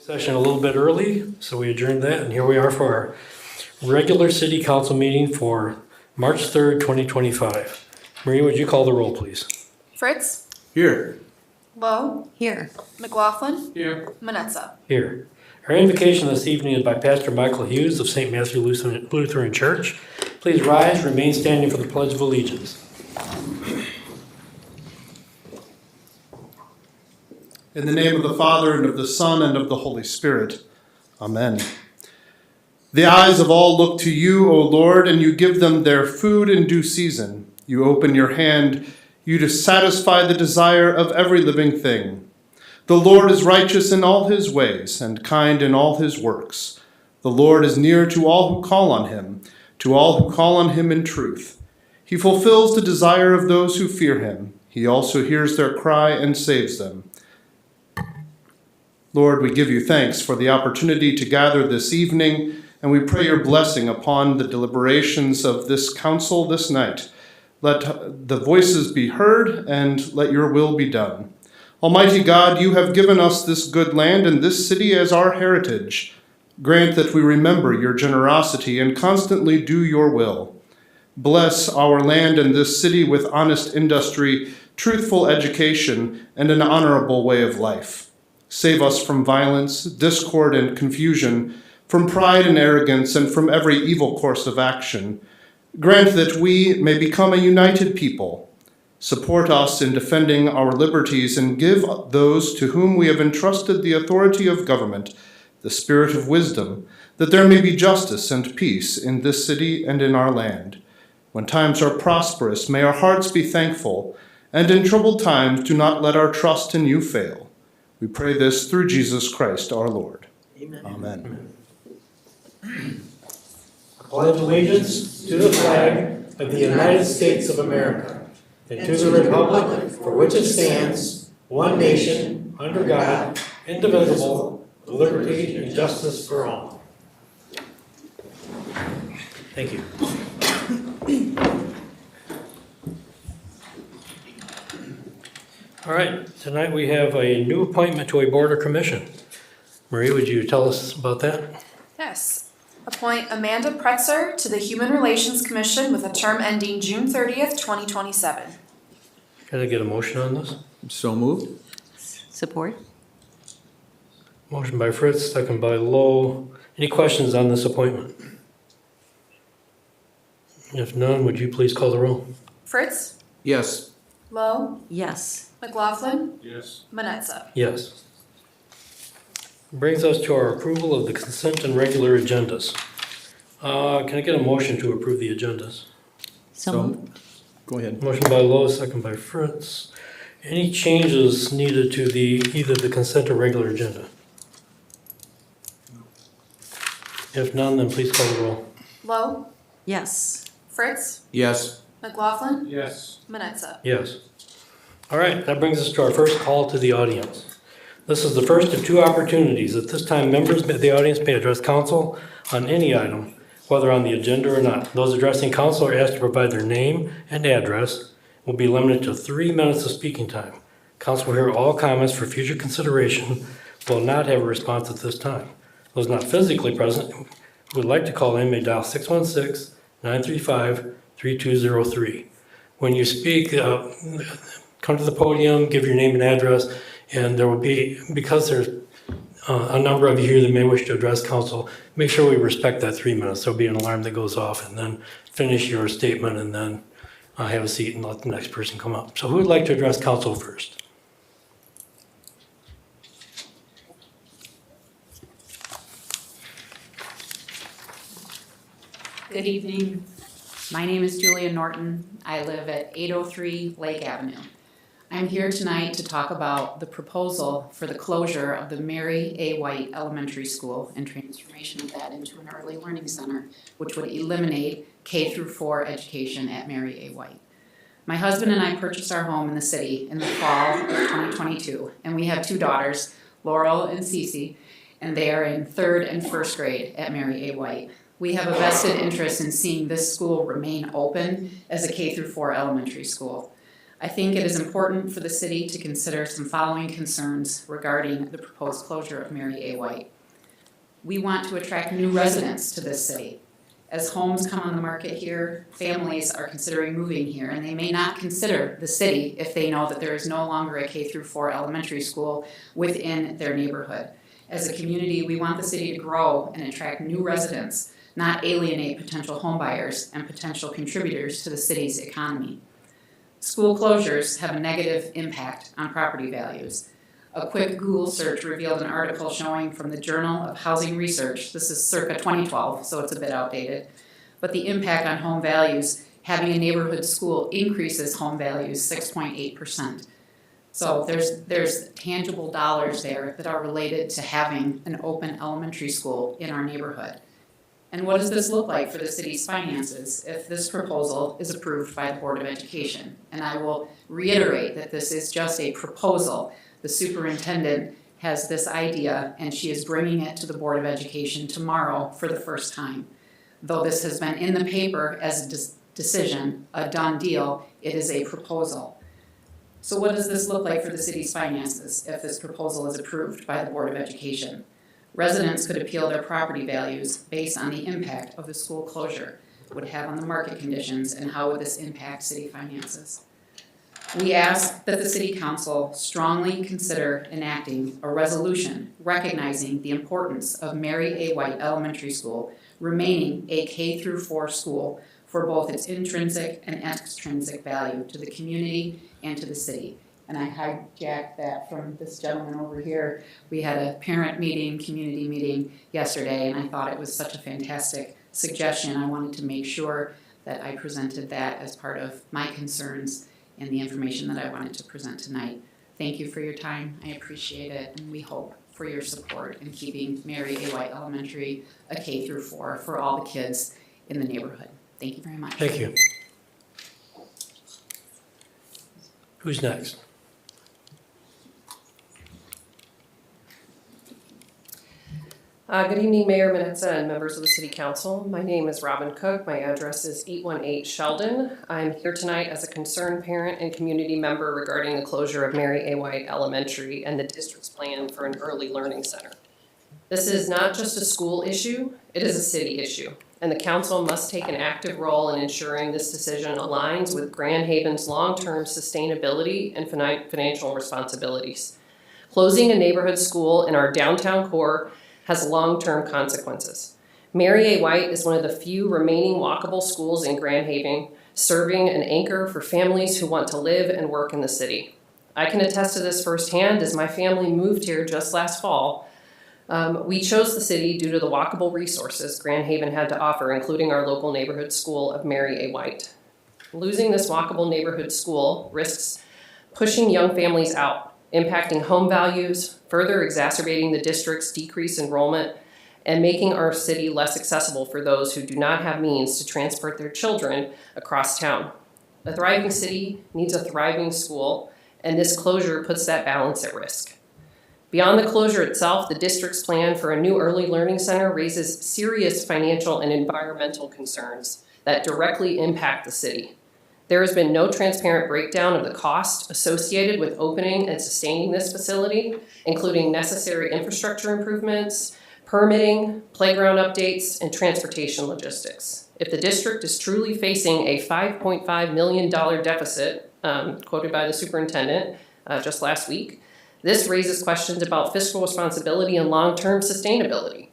A: Session a little bit early, so we adjourned that, and here we are for our regular city council meeting for March 3rd, 2025. Marie, would you call the roll, please?
B: Fritz,
N: Here.
B: Lowe,
K: Here.
B: McLaughlin,
L: Here.
B: Manetza.
A: Here. Our invocation this evening is by Pastor Michael Hughes of St. Matthew Lutheran Church. Please rise, remain standing for the Pledge of Allegiance.
Q: In the name of the Father, and of the Son, and of the Holy Spirit. Amen. The eyes of all look to you, O Lord, and you give them their food in due season. You open your hand, you to satisfy the desire of every living thing. The Lord is righteous in all his ways, and kind in all his works. The Lord is near to all who call on him, to all who call on him in truth. He fulfills the desire of those who fear him. He also hears their cry and saves them. Lord, we give you thanks for the opportunity to gather this evening, and we pray your blessing upon the deliberations of this council this night. Let the voices be heard, and let your will be done. Almighty God, you have given us this good land and this city as our heritage. Grant that we remember your generosity and constantly do your will. Bless our land and this city with honest industry, truthful education, and an honorable way of life. Save us from violence, discord, and confusion, from pride and arrogance, and from every evil course of action. Grant that we may become a united people. Support us in defending our liberties, and give those to whom we have entrusted the authority of government the spirit of wisdom, that there may be justice and peace in this city and in our land. When times are prosperous, may our hearts be thankful, and in troubled times do not let our trust in you fail. We pray this through Jesus Christ our Lord.
O: Amen.
Q: Amen.
A: I pledge allegiance to the flag of the United States of America and to the republic for which it stands, one nation, under God, indivisible, with liberty and justice for all. Thank you. All right, tonight we have a new appointment to a board or commission. Marie, would you tell us about that?
B: Yes. Appoint Amanda Pretzer to the Human Relations Commission with a term ending June 30th, 2027.
A: Can I get a motion on this?
N: So moved.
K: Support?
A: Motion by Fritz, second by Lowe. Any questions on this appointment? If none, would you please call the roll?
B: Fritz,
N: Yes.
B: Lowe,
K: Yes.
B: McLaughlin,
L: Yes.
B: Manetza.
A: Yes. Brings us to our approval of the consent and regular agendas. Can I get a motion to approve the agendas?
K: So
N: Go ahead.
A: Motion by Lowe, second by Fritz. Any changes needed to either the consent or regular agenda? If none, then please call the roll.
B: Lowe,
K: Yes.
B: Fritz,
N: Yes.
B: McLaughlin,
L: Yes.
B: Manetza.
A: Yes. All right, that brings us to our first call to the audience. This is the first of two opportunities. At this time, members of the audience may address council on any item, whether on the agenda or not. Those addressing council are asked to provide their name and address. Will be limited to 3 minutes of speaking time. Council will hear all comments for future consideration, will not have a response at this time. Those not physically present who would like to call in may dial 616-935-3203. When you speak, come to the podium, give your name and address, and there will be, because there's a number of you here that may wish to address council, make sure we respect that 3 minutes. There'll be an alarm that goes off, and then finish your statement, and then have a seat and let the next person come up. So who would like to address council first?
R: Good evening. My name is Julia Norton. I live at 803 Lake Avenue. I'm here tonight to talk about the proposal for the closure of the Mary A. White Elementary School and transformation of that into an early learning center, which would eliminate K-4 education at Mary A. White. My husband and I purchased our home in the city in the fall of 2022, and we have two daughters, Laurel and Cece, and they are in 3rd and 1st grade at Mary A. White. We have a vested interest in seeing this school remain open as a K-4 elementary school. I think it is important for the city to consider some following concerns regarding the proposed closure of Mary A. White. We want to attract new residents to this city. As homes come on the market here, families are considering moving here, and they may not consider the city if they know that there is no longer a K-4 elementary school within their neighborhood. As a community, we want the city to grow and attract new residents, not alienate potential homebuyers and potential contributors to the city's economy. School closures have a negative impact on property values. A quick Google search revealed an article showing from the Journal of Housing Research, this is circa 2012, so it's a bit outdated, but the impact on home values, having a neighborhood school increases home values 6.8%. So there's tangible dollars there that are related to having an open elementary school in our neighborhood. And what does this look like for the city's finances if this proposal is approved by the Board of Education? And I will reiterate that this is just a proposal. The superintendent has this idea and she is bringing it to the Board of Education tomorrow for the first time. Though this has been in the paper as a decision, a done deal, it is a proposal. So what does this look like for the city's finances if this proposal is approved by the Board of Education? Residents could appeal their property values based on the impact of the school closure would have on the market conditions and how would this impact city finances. We ask that the City Council strongly consider enacting a resolution recognizing the importance of Mary A. White Elementary School remaining a K-4 school for both its intrinsic and extrinsic value to the community and to the city. And I hijacked that from this gentleman over here. We had a parent meeting, community meeting yesterday, and I thought it was such a fantastic suggestion. I wanted to make sure that I presented that as part of my concerns and the information that I wanted to present tonight. Thank you for your time. I appreciate it, and we hope for your support in keeping Mary A. White Elementary a K-4 for all the kids in the neighborhood. Thank you very much.
A: Thank you. Who's next?
S: Good evening, Mayor Manetza and members of the City Council. My name is Robin Cook. My address is 818 Sheldon. I'm here tonight as a concerned parent and community member regarding the closure of Mary A. White Elementary and the district's plan for an early learning center. This is not just a school issue, it is a city issue, and the council must take an active role in ensuring this decision aligns with Grand Haven's long-term sustainability and financial responsibilities. Closing a neighborhood school in our downtown core has long-term consequences. Mary A. White is one of the few remaining walkable schools in Grand Haven, serving an anchor for families who want to live and work in the city. I can attest to this firsthand as my family moved here just last fall. We chose the city due to the walkable resources Grand Haven had to offer, including our local neighborhood school of Mary A. White. Losing this walkable neighborhood school risks pushing young families out, impacting home values, further exacerbating the district's decreased enrollment, and making our city less accessible for those who do not have means to transport their children across town. A thriving city needs a thriving school, and this closure puts that balance at risk. Beyond the closure itself, the district's plan for a new early learning center raises serious financial and environmental concerns that directly impact the city. There has been no transparent breakdown of the cost associated with opening and sustaining this facility, including necessary infrastructure improvements, permitting, playground updates, and transportation logistics. If the district is truly facing a $5.5 million deficit, quoted by the superintendent just last week, this raises questions about fiscal responsibility and long-term sustainability.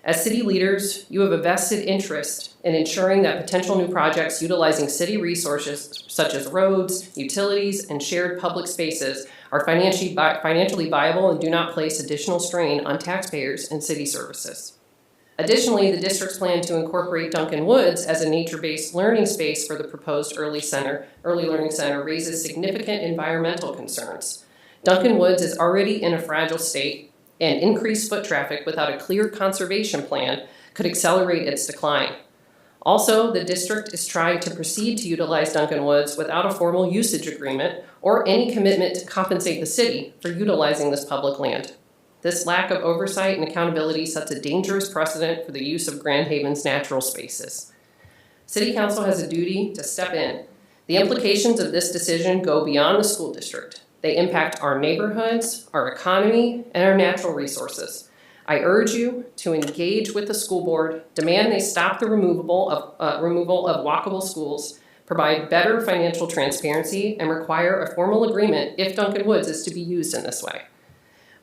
S: As city leaders, you have a vested interest in ensuring that potential new projects utilizing city resources such as roads, utilities, and shared public spaces are financially viable and do not place additional strain on taxpayers and city services. Additionally, the district's plan to incorporate Duncan Woods as a nature-based learning space for the proposed early learning center raises significant environmental concerns. Duncan Woods is already in a fragile state, and increased foot traffic without a clear conservation plan could accelerate its decline. Also, the district is trying to proceed to utilize Duncan Woods without a formal usage agreement or any commitment to compensate the city for utilizing this public land. This lack of oversight and accountability sets a dangerous precedent for the use of Grand Haven's natural spaces. City Council has a duty to step in. The implications of this decision go beyond the school district. They impact our neighborhoods, our economy, and our natural resources. I urge you to engage with the school board, demand they stop the removal of walkable schools, provide better financial transparency, and require a formal agreement if Duncan Woods is to be used in this way.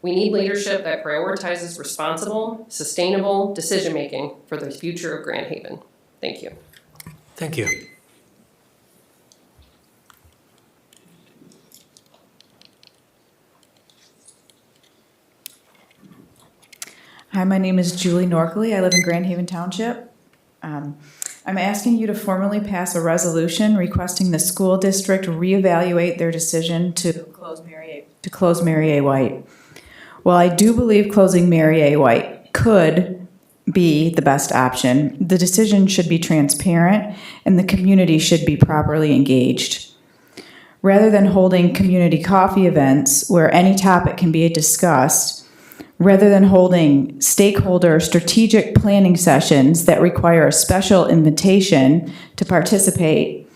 S: We need leadership that prioritizes responsible, sustainable decision-making for the future of Grand Haven. Thank you.
A: Thank you.
T: Hi, my name is Julie Norkley. I live in Grand Haven Township. I'm asking you to formally pass a resolution requesting the school district reevaluate their decision to close Mary A. White. While I do believe closing Mary A. White could be the best option, the decision should be transparent and the community should be properly engaged. Rather than holding community coffee events where any topic can be discussed, rather than holding stakeholder strategic planning sessions that require a special invitation to participate,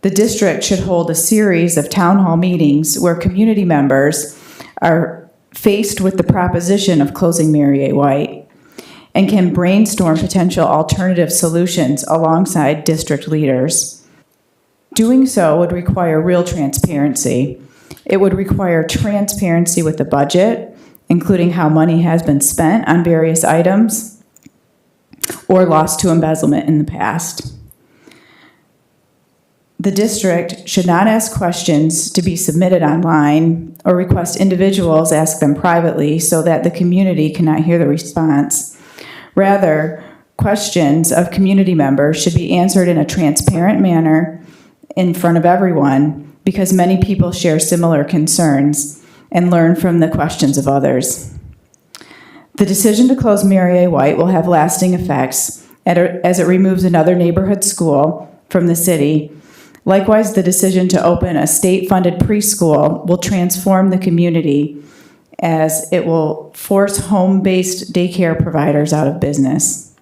T: the district should hold a series of town hall meetings where community members are faced with the proposition of closing Mary A. White and can brainstorm potential alternative solutions alongside district leaders. Doing so would require real transparency. It would require transparency with the budget, including how money has been spent on various items or lost to embezzlement in the past. The district should not ask questions to be submitted online or request individuals ask them privately so that the community cannot hear the response. Rather, questions of community members should be answered in a transparent manner in front of everyone because many people share similar concerns and learn from the questions of others. The decision to close Mary A. White will have lasting effects as it removes another neighborhood school from the city. Likewise, the decision to open a state-funded preschool will transform the community as it will force home-based daycare providers out of business.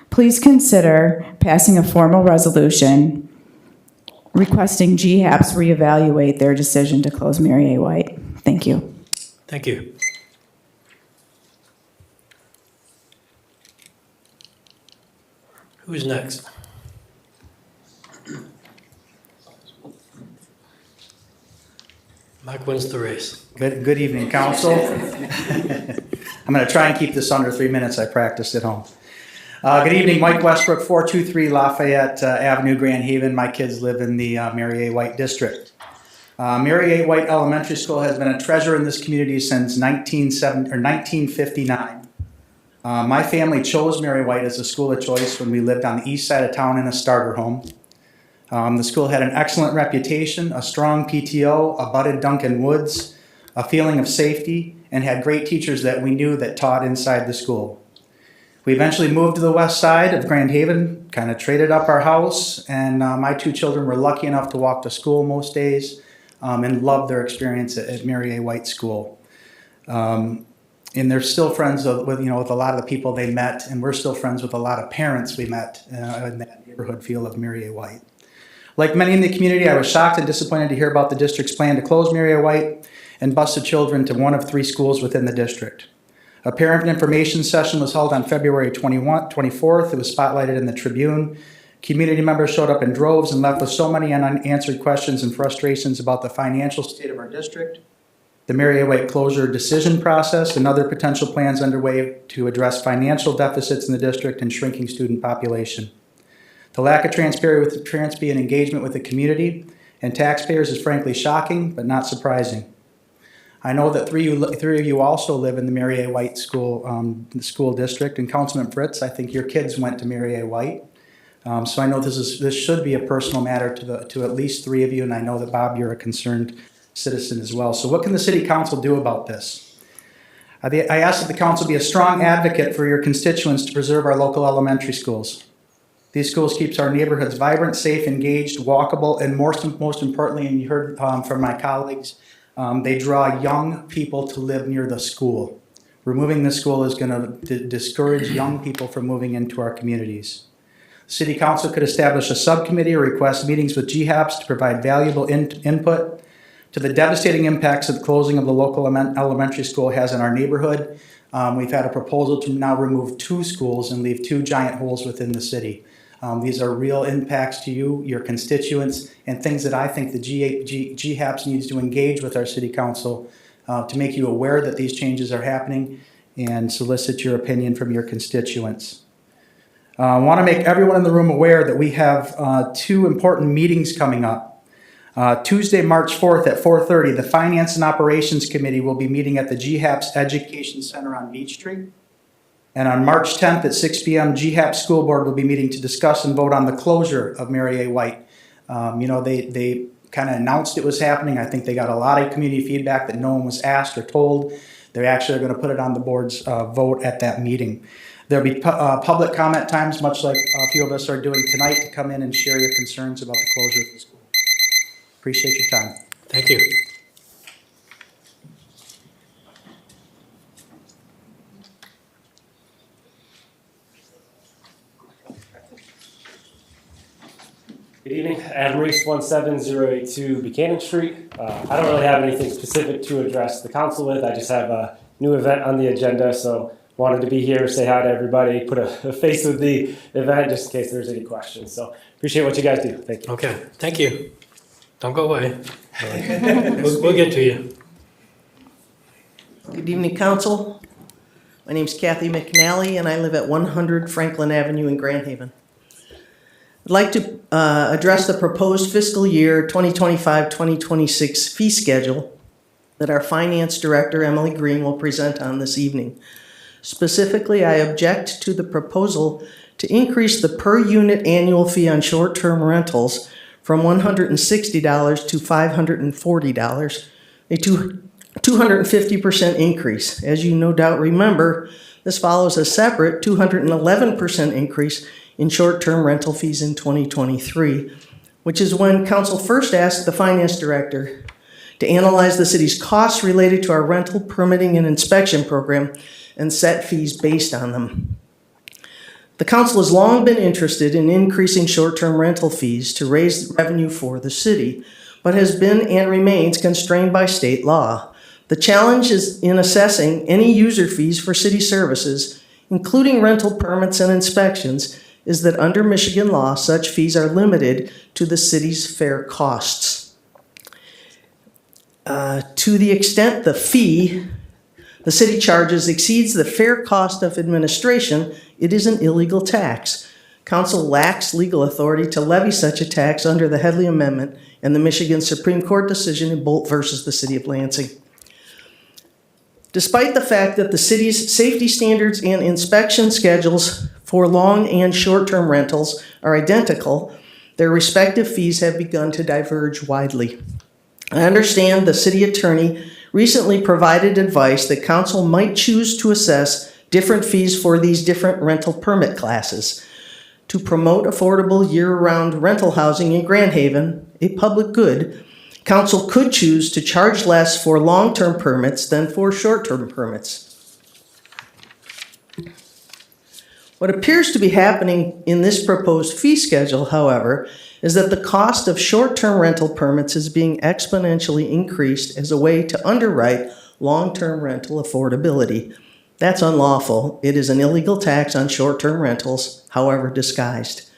T: Please consider passing a formal resolution requesting GHAPS reevaluate their decision to close Mary A. White. Thank you.
A: Thank you. Who's next? Mike wins the race.
U: Good evening, council. I'm going to try and keep this under 3 minutes. I practiced at home. Good evening, Mike Westbrook, 423 Lafayette Avenue, Grand Haven. My kids live in the Mary A. White district. Mary A. White Elementary School has been a treasure in this community since 1959. My family chose Mary White as a school of choice when we lived on the east side of town in a starter home. The school had an excellent reputation, a strong PTO, abutted Duncan Woods, a feeling of safety, and had great teachers that we knew that taught inside the school. We eventually moved to the west side of Grand Haven, kind of traded up our house, and my two children were lucky enough to walk to school most days and loved their experience at Mary A. White School. And they're still friends with a lot of the people they met, and we're still friends with a lot of parents we met in that neighborhood feel of Mary A. White. Like many in the community, I was shocked and disappointed to hear about the district's plan to close Mary A. White and bus the children to one of 3 schools within the district. A parent information session was held on February 24th. It was spotlighted in the Tribune. Community members showed up in droves and left with so many unanswered questions and frustrations about the financial state of our district, the Mary A. White closure decision process, and other potential plans underway to address financial deficits in the district and shrinking student population. The lack of transparency and engagement with the community and taxpayers is frankly shocking, but not surprising. I know that three of you also live in the Mary A. White school district, and Councilman Fritz, I think your kids went to Mary A. White. So I know this should be a personal matter to at least 3 of you, and I know that Bob, you're a concerned citizen as well. So what can the City Council do about this? I ask that the Council be a strong advocate for your constituents to preserve our local elementary schools. These schools keeps our neighborhoods vibrant, safe, engaged, walkable, and most importantly, and you heard from my colleagues, they draw young people to live near the school. Removing the school is going to discourage young people from moving into our communities. City Council could establish a subcommittee or request meetings with GHAPS to provide valuable input to the devastating impacts that the closing of the local elementary school has in our neighborhood. We've had a proposal to now remove 2 schools and leave 2 giant holes within the city. These are real impacts to you, your constituents, and things that I think the GHAPS needs to engage with our city council to make you aware that these changes are happening and solicit your opinion from your constituents. I want to make everyone in the room aware that we have 2 important meetings coming up. Tuesday, March 4th at 4:30, the Finance and Operations Committee will be meeting at the GHAPS Education Center on Beach Street. And on March 10th at 6 p.m., GHAPS School Board will be meeting to discuss and vote on the closure of Mary A. White. They kind of announced it was happening. I think they got a lot of community feedback that no one was asked or told. They actually are going to put it on the board's vote at that meeting. There'll be public comment times, much like a few of us are doing tonight, to come in and share your concerns about the closure of the school. Appreciate your time.
A: Thank you.
D: Good evening, Adam Reese, 17082 Buchanan Street. I don't really have anything specific to address the council with. I just have a new event on the agenda, so wanted to be here, say hi to everybody, put a face with the event just in case there's any questions. So appreciate what you guys do. Thank you.
A: Okay, thank you. Don't go away. We'll get to you.
V: Good evening, council. My name's Kathy McNally, and I live at 100 Franklin Avenue in Grand Haven. I'd like to address the proposed fiscal year 2025-2026 fee schedule that our finance director, Emily Green, will present on this evening. Specifically, I object to the proposal to increase the per unit annual fee on short-term rentals from $160 to $540, a 250% increase. As you no doubt remember, this follows a separate 211% increase in short-term rental fees in 2023, which is when council first asked the finance director to analyze the city's costs related to our rental permitting and inspection program and set fees based on them. The council has long been interested in increasing short-term rental fees to raise revenue for the city, but has been and remains constrained by state law. The challenge is in assessing any user fees for city services, including rental permits and inspections, is that under Michigan law, such fees are limited to the city's fair costs. To the extent the fee the city charges exceeds the fair cost of administration, it is an illegal tax. Council lacks legal authority to levy such a tax under the Headley Amendment and the Michigan Supreme Court decision in Bolt versus the City of Lansing. Despite the fact that the city's safety standards and inspection schedules for long and short-term rentals are identical, their respective fees have begun to diverge widely. I understand the city attorney recently provided advice that council might choose to assess different fees for these different rental permit classes. To promote affordable year-round rental housing in Grand Haven, a public good, council could choose to charge less for long-term permits than for short-term permits. What appears to be happening in this proposed fee schedule, however, is that the cost of short-term rental permits is being exponentially increased as a way to underwrite long-term rental affordability. That's unlawful. It is an illegal tax on short-term rentals, however disguised.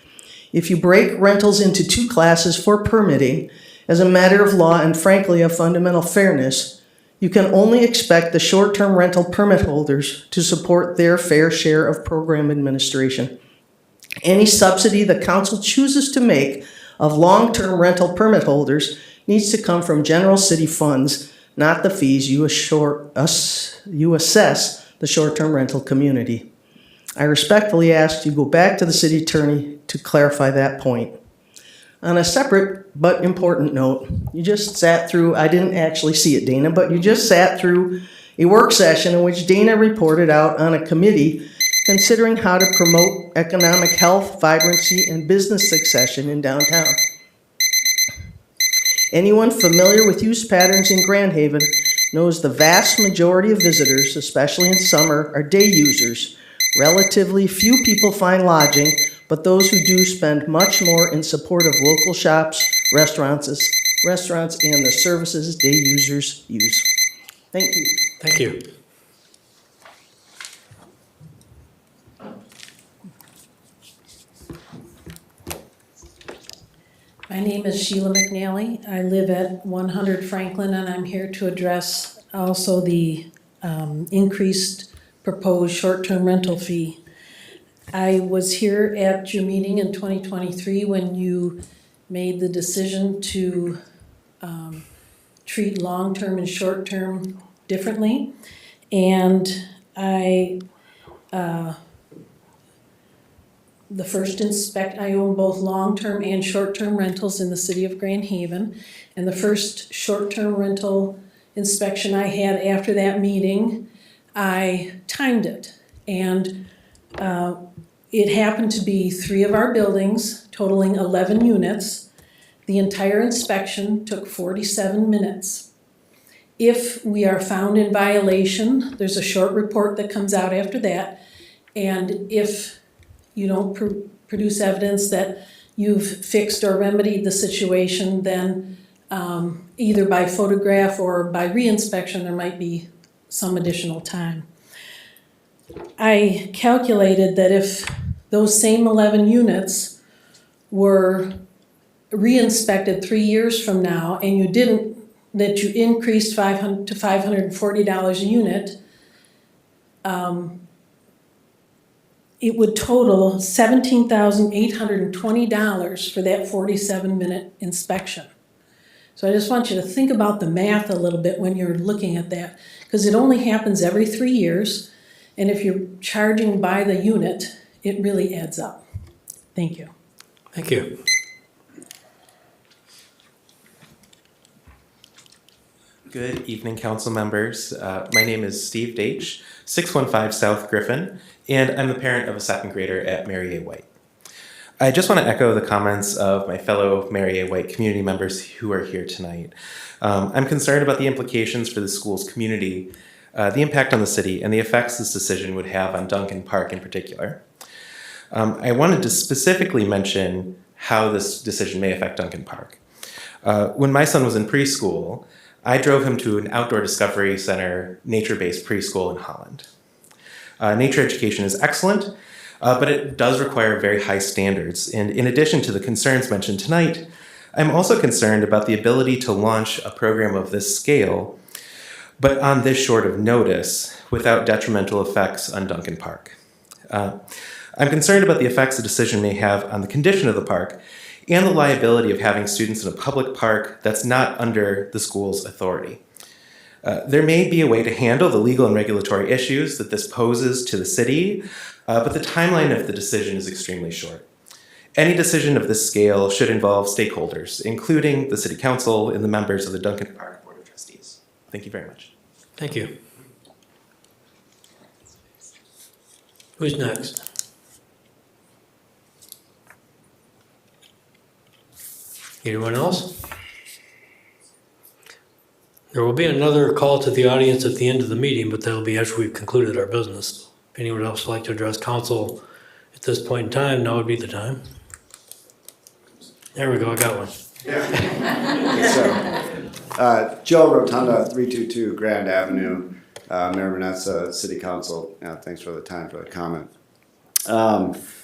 V: If you break rentals into 2 classes for permitting, as a matter of law and frankly of fundamental fairness, you can only expect the short-term rental permit holders to support their fair share of program administration. Any subsidy the council chooses to make of long-term rental permit holders needs to come from general city funds, not the fees you assess the short-term rental community. I respectfully ask you go back to the city attorney to clarify that point. On a separate but important note, you just sat through, I didn't actually see it, Dana, but you just sat through a work session in which Dana reported out on a committee considering how to promote economic health, vibrancy, and business succession in downtown. Anyone familiar with use patterns in Grand Haven knows the vast majority of visitors, especially in summer, are day users. Relatively few people find lodging, but those who do spend much more in support of local shops, restaurants, and the services day users use. Thank you.
A: Thank you.
F: My name is Sheila McNally. I live at 100 Franklin, and I'm here to address also the increased proposed short-term rental fee. I was here at your meeting in 2023 when you made the decision to treat long-term and short-term differently. And I own both long-term and short-term rentals in the city of Grand Haven. And the first short-term rental inspection I had after that meeting, I timed it. And it happened to be 3 of our buildings totaling 11 units. The entire inspection took 47 minutes. If we are found in violation, there's a short report that comes out after that. And if you don't produce evidence that you've fixed or remedied the situation, then either by photograph or by reinspection, there might be some additional time. I calculated that if those same 11 units were re-inspected 3 years from now and that you increased $500 to $540 a unit, it would total $17,820 for that 47-minute inspection. So I just want you to think about the math a little bit when you're looking at that, because it only happens every 3 years, and if you're charging by the unit, it really adds up. Thank you.
A: Thank you.
J: Good evening, council members. My name is Steve Deitch, 615 South Griffin, and I'm the parent of a second grader at Mary A. White. I just want to echo the comments of my fellow Mary A. White community members who are here tonight. I'm concerned about the implications for the school's community, the impact on the city, and the effects this decision would have on Duncan Park in particular. I wanted to specifically mention how this decision may affect Duncan Park. When my son was in preschool, I drove him to an outdoor discovery center, nature-based preschool in Holland. Nature education is excellent, but it does require very high standards. And in addition to the concerns mentioned tonight, I'm also concerned about the ability to launch a program of this scale, but on this short of notice, without detrimental effects on Duncan Park. I'm concerned about the effects the decision may have on the condition of the park and the liability of having students in a public park that's not under the school's authority. There may be a way to handle the legal and regulatory issues that this poses to the city, but the timeline of the decision is extremely short. Any decision of this scale should involve stakeholders, including the City Council and the members of the Duncan Park Board of Trustees. Thank you very much.
A: Thank you. Who's next? Anyone else? There will be another call to the audience at the end of the meeting, but that'll be after we've concluded our business. If anyone else would like to address council at this point in time, now would be the time. There we go, I got one.
W: Joe Rotunda, 322 Grand Avenue, Mayor Manetza, City Council. Thanks for the time for the comment.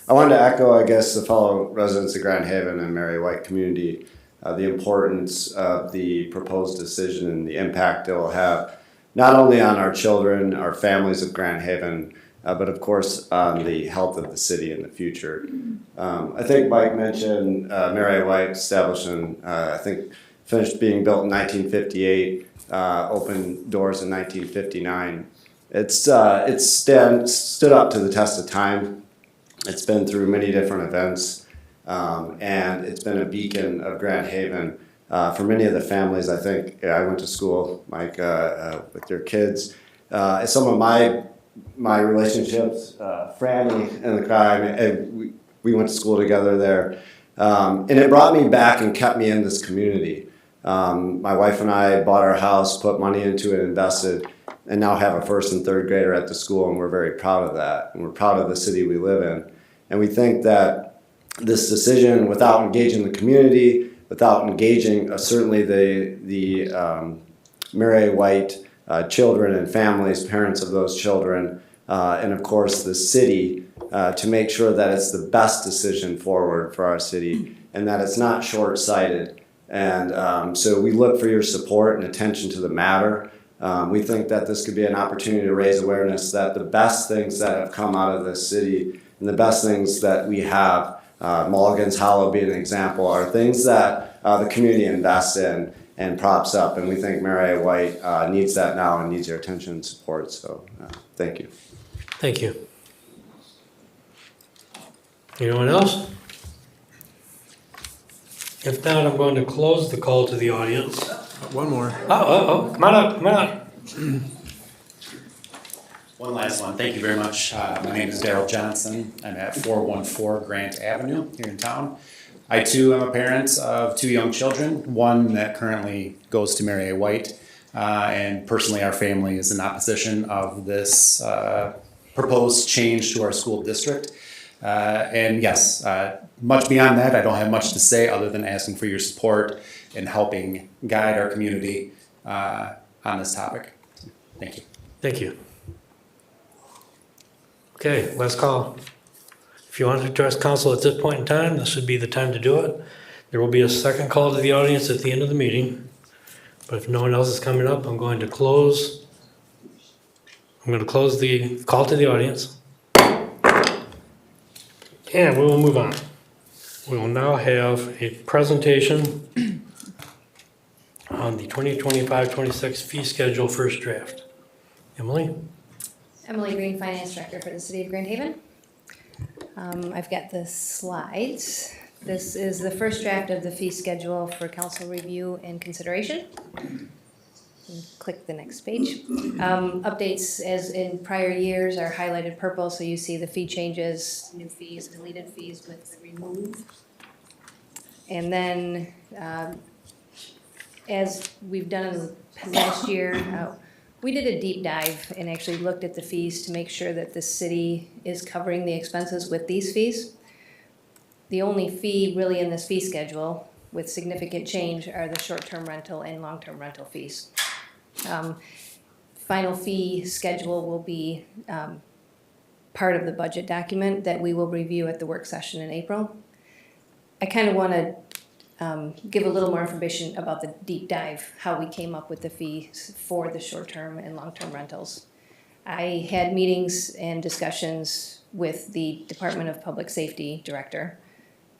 W: I wanted to echo, I guess, the fellow residents of Grand Haven and Mary White community, the importance of the proposed decision and the impact it will have, not only on our children, our families of Grand Haven, but of course on the health of the city in the future. I think Mike mentioned Mary White established in, I think, finished being built in 1958, opened doors in 1959. It's stood up to the test of time. It's been through many different events, and it's been a beacon of Grand Haven for many of the families. I think I went to school, Mike, with your kids. Some of my relationships, Franny and the guy, we went to school together there, and it brought me back and kept me in this community. My wife and I bought our house, put money into it, invested, and now have a first and third grader at the school, and we're very proud of that. And we're proud of the city we live in. And we think that this decision without engaging the community, without engaging certainly the Mary A. White children and families, parents of those children, and of course the city, to make sure that it's the best decision forward for our city and that it's not short-sighted. And so we look for your support and attention to the matter. We think that this could be an opportunity to raise awareness that the best things that have come out of this city and the best things that we have, Mulligan's Hollow being an example, are things that the community invests in and props up. And we think Mary A. White needs that now and needs your attention and support. So thank you.
A: Thank you. Anyone else? If not, I'm going to close the call to the audience.
N: One more.
A: Come on up, come on up.
E: One last one. Thank you very much. My name is Daryl Johnson. I'm at 414 Grant Avenue here in town. I too am a parent of 2 young children, one that currently goes to Mary A. White, and personally our family is in opposition of this proposed change to our school district. And yes, much beyond that, I don't have much to say other than asking for your support in helping guide our community on this topic. Thank you.
A: Thank you. Okay, last call. If you want to address council at this point in time, this would be the time to do it. There will be a second call to the audience at the end of the meeting. But if no one else is coming up, I'm going to close the call to the audience. And we will move on. We will now have a presentation on the 2025-26 fee schedule first draft. Emily?
G: Emily Green, Finance Director for the City of Grand Haven. I've got the slides. This is the first draft of the fee schedule for council review and consideration. Click the next page. Updates as in prior years are highlighted purple, so you see the fee changes, new fees, deleted fees with the remove. And then as we've done last year, we did a deep dive and actually looked at the fees to make sure that the city is covering the expenses with these fees. The only fee really in this fee schedule with significant change are the short-term rental and long-term rental fees. Final fee schedule will be part of the budget document that we will review at the work session in April. I kind of want to give a little more information about the deep dive, how we came up with the fees for the short-term and long-term rentals. I had meetings and discussions with the Department of Public Safety Director.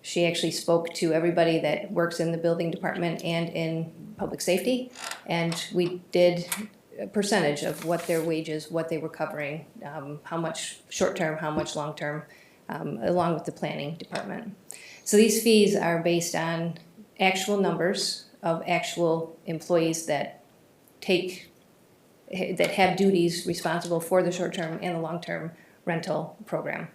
G: She actually spoke to everybody that works in the building department and in public safety, and we did a percentage of what their wages, what they were covering, how much short-term, how much long-term, along with the planning department. So these fees are based on actual numbers of actual employees that have duties responsible for the short-term and the long-term rental program.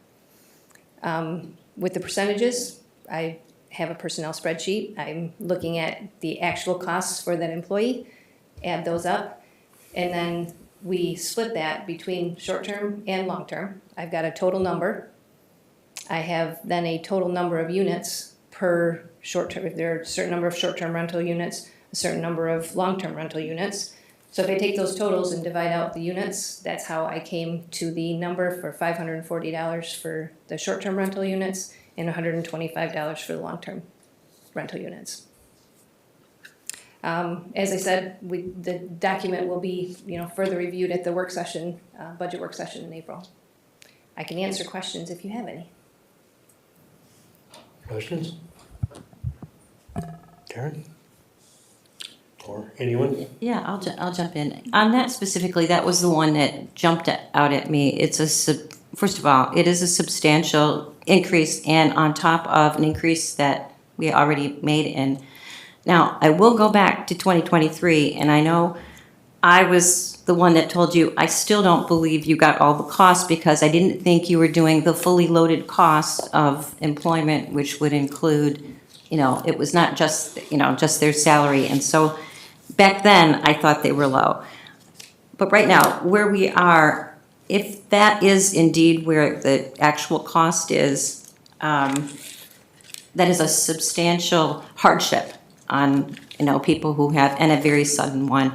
G: With the percentages, I have a personnel spreadsheet. I'm looking at the actual costs for that employee, add those up, and then we split that between short-term and long-term. I've got a total number. I have then a total number of units per short-term. If there are a certain number of short-term rental units, a certain number of long-term rental units. So if I take those totals and divide out the units, that's how I came to the number for $540 for the short-term rental units and $125 for the long-term rental units. As I said, the document will be further reviewed at the work session, budget work session in April. I can answer questions if you have any.
A: Questions? Karen? Or anyone?
K: Yeah, I'll jump in. On that specifically, that was the one that jumped out at me. First of all, it is a substantial increase and on top of an increase that we already made in. Now, I will go back to 2023, and I know I was the one that told you I still don't believe you got all the costs because I didn't think you were doing the fully loaded cost of employment, which would include, it was not just, just their salary. And so back then I thought they were low. But right now, where we are, if that is indeed where the actual cost is, that is a substantial hardship on, people who have, and a very sudden one.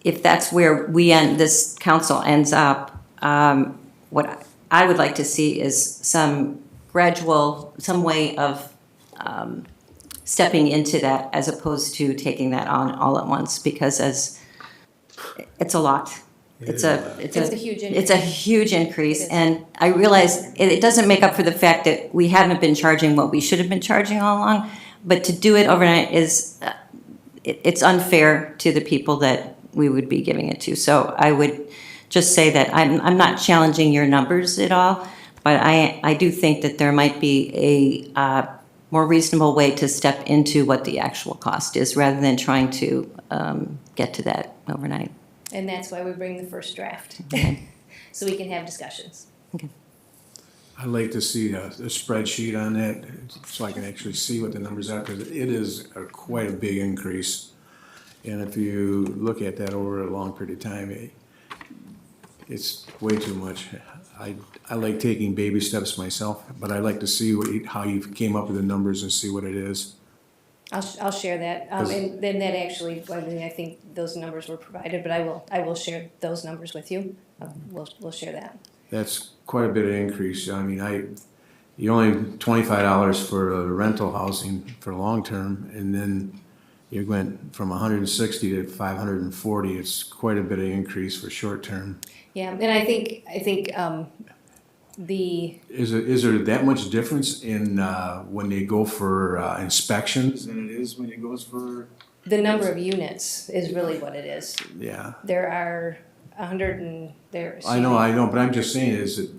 K: If that's where this council ends up, what I would like to see is some way of stepping into that as opposed to taking that on all at once, because it's a lot. It's a huge increase, and I realize it doesn't make up for the fact that we haven't been charging what we should have been charging all along, but to do it overnight it's unfair to the people that we would be giving it to. So I would just say that I'm not challenging your numbers at all, but I do think that there might be a more reasonable way to step into what the actual cost is rather than trying to get to that overnight.
G: And that's why we bring the first draft, so we can have discussions.
K: Okay.
N: I'd like to see a spreadsheet on that so I can actually see what the numbers are, because it is quite a big increase. And if you look at that over a long period of time, it's way too much. I like taking baby steps myself, but I'd like to see how you came up with the numbers and see what it is.
G: I'll share that, and then that actually, I think those numbers were provided, but I will share those numbers with you. We'll share that.
N: That's quite a bit of increase. I mean, you only $25 for rental housing for long term, and then you went from 160 to 540. It's quite a bit of increase for short term.
G: Yeah, and I think
N: Is there that much difference in when they go for inspections than it is when it goes for?
G: the number of units is really what it is.
N: Yeah.
G: There are 100 and there.
N: I know, but I'm just saying is that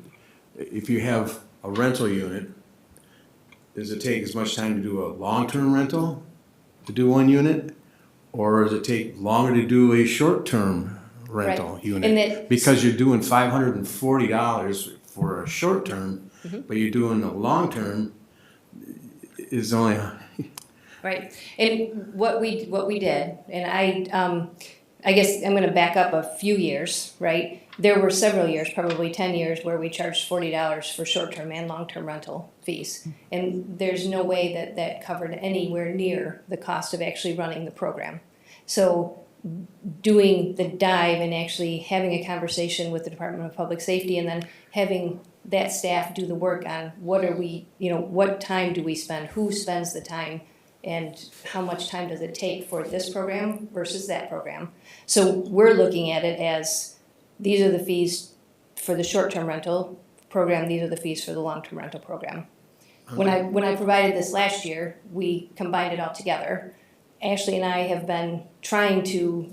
N: if you have a rental unit, does it take as much time to do a long-term rental to do one unit? Or does it take longer to do a short-term rental
G: Right.
N: unit?
G: And that-
N: Because you're doing $540 for a short-term,
G: Mhm.
N: but you're doing a long-term is only.
G: Right, and what we did, and I guess I'm gonna back up a few years, right? There were several years, probably 10 years, where we charged $40 for short-term and long-term rental fees. And there's no way that that covered anywhere near the cost of actually running the program. So doing the dive and actually having a conversation with the Department of Public Safety and then having that staff do the work on what are we, what time do we spend, who spends the time, and how much time does it take for this program versus that program. So we're looking at it as, these are the fees for the short-term rental program, these are the fees for the long-term rental program. When I provided this last year, we combined it all together. Ashley and I have been trying to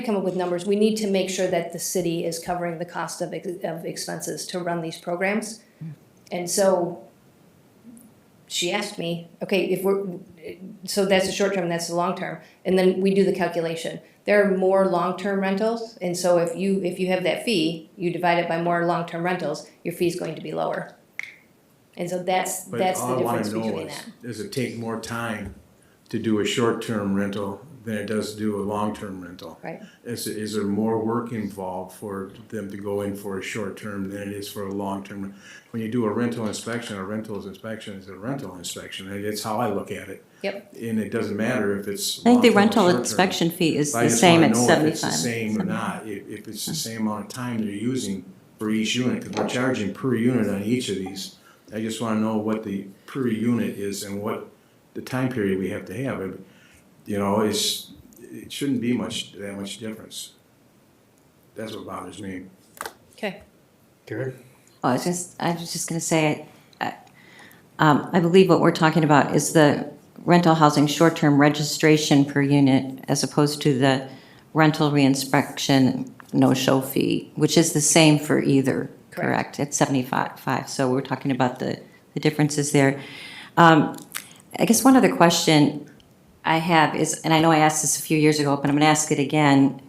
G: come up with numbers. We need to make sure that the city is covering the cost of expenses to run these programs. And so she asked me, okay, so that's the short term, that's the long term, and then we do the calculation. There are more long-term rentals, and so if you have that fee, you divide it by more long-term rentals, your fee is going to be lower. And so that's the difference between that.
N: Does it take more time to do a short-term rental than it does to do a long-term rental?
G: Right.
N: Is there more work involved for them to go in for a short-term than it is for a long-term? When you do a rental inspection is a rental inspection. It's how I look at it.
G: Yep.
N: And it doesn't matter if it's.
K: I think the
N: long-term or
K: rental
N: short-term.
K: inspection fee is
N: I
K: the
N: just
K: same
N: wanna
K: at
N: know if it's the
K: 75.
N: same or not, if it's the same amount of time they're using for each unit, because we're charging per unit on each of these. I just wanna know what the per unit is and what the time period we have to have. It shouldn't be that much difference. That's what bothers me.
G: Okay.
A: Karen?
K: I was just going to say, I believe what we're talking about is the rental housing short-term registration per unit as opposed to the rental reinspection no-show fee, which is the same for either, correct? It's 75. So we're talking about the differences there. I guess one other question I have is, and I know I asked this a few years ago, but I'm going to ask it again.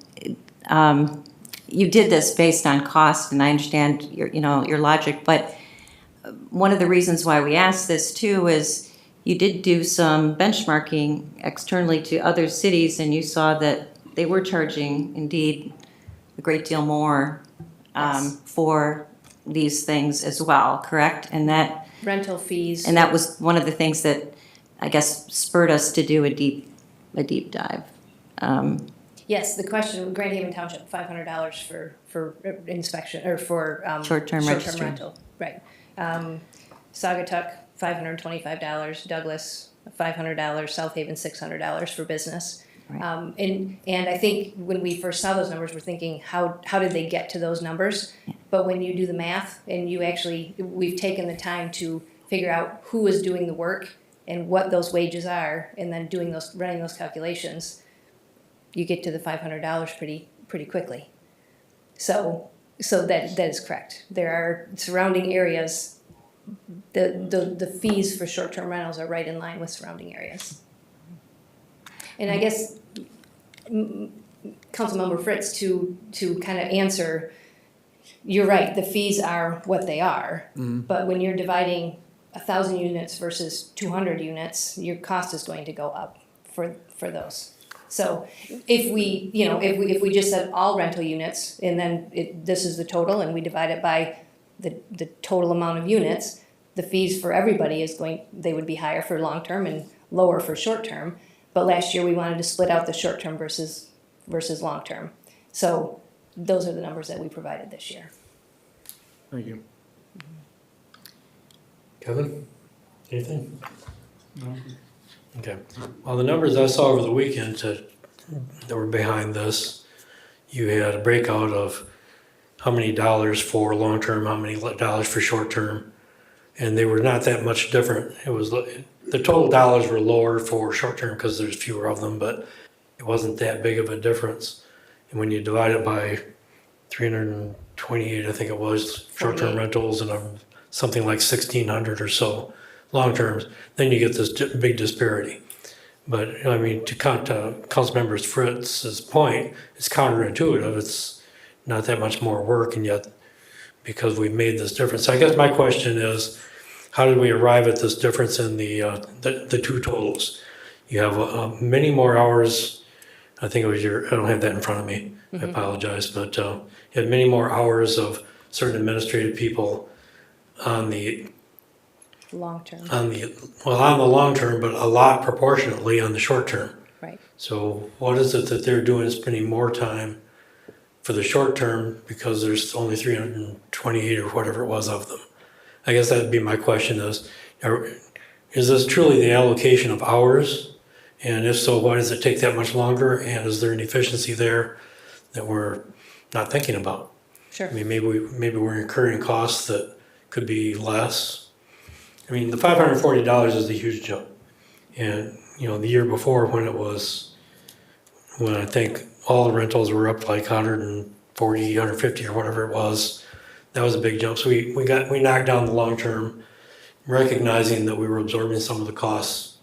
K: You did this based on cost, and I understand your logic, but one of the reasons why we asked this too is you did do some benchmarking externally to other cities, and you saw that they were charging indeed a great deal more for these things as well, correct? And that
G: rental fees.
K: And that was one of the things that I guess spurred us to do a deep dive.
G: Yes, the question, Grand Haven Township, $500 for inspection, or for
K: Short-term registry.
G: rental, right. Saugatuck, $525, Douglas, $500, South Haven, $600 for business.
K: Right.
G: And I think when we first saw those numbers, we're thinking, how did they get to those numbers? But when you do the math, and we've taken the time to figure out who is doing the work and what those wages are, and then running those calculations, you get to the $500 pretty quickly. So that is correct. There are surrounding areas. The fees for short-term rentals are right in line with surrounding areas. And I guess Councilmember Fritz, to kind of answer, you're right. The fees are what they are.
N: Mm-hmm.
G: But when you're dividing 1,000 units versus 200 units, your cost is going to go up for those. So if we just said all rental units, and then this is the total, and we divide it by the total amount of units, the fees for everybody they would be higher for long-term and lower for short-term. But last year we wanted to split out the short-term versus long-term. So those are the numbers that we provided this year.
N: Thank you.
A: Kevin, anything? No. Okay. Well, the numbers I saw over the weekend that were behind this, you had a breakout of how many dollars for long-term, how many dollars for short-term, and they were not that much different. It was the total dollars were lower for short-term because there's fewer of them, but it wasn't that big of a difference. And when you divide it by 328, I think it was, short-term rentals, and something like 1,600 or so long-terms, then you get this big disparity. But I mean, to Councilmember Fritz's point, it's counterintuitive. It's not that much more work, and yet because we've made this difference. So I guess my question is, how did we arrive at this difference in the two totals? You have many more hours. I think it was I don't have that in front of me. I apologize, but you had many more hours of certain administrative people on the
G: long-term.
A: On the long term, but a lot proportionately on the short term.
G: Right.
A: So what is it that they're doing, spending more time for the short term because there's only 328 or whatever it was of them? I guess that'd be my question is this truly the allocation of hours? And if so, why does it take that much longer? And is there an efficiency there that we're not thinking about?
G: Sure.
A: I mean, maybe we're incurring costs that could be less. I mean, the $540 is a huge jump. And, the year before when I think all the rentals were up like 140, 150 or whatever it was, that was a big jump. So we knocked down the long term, recognizing that we were absorbing some of the costs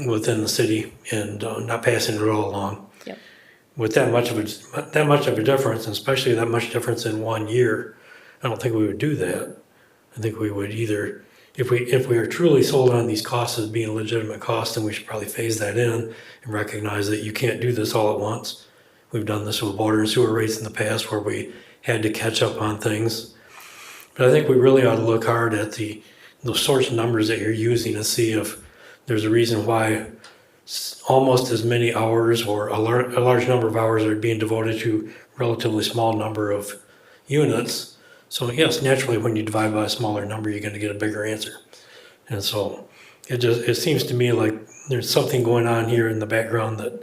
A: within the city and not passing it all along.
G: Yep.
A: With that much of a difference, and especially that much difference in 1 year, I don't think we would do that. I think we would either, if we are truly sold on these costs as being legitimate costs, then we should probably phase that in and recognize that you can't do this all at once. We've done this with water and sewer rates in the past where we had to catch up on things. But I think we really ought to look hard at those sorts of numbers that you're using and see if there's a reason why almost as many hours or a large number of hours are being devoted to a relatively small number of units. So yes, naturally, when you divide by a smaller number, you're going to get a bigger answer. And so it seems to me like there's something going on here in the background that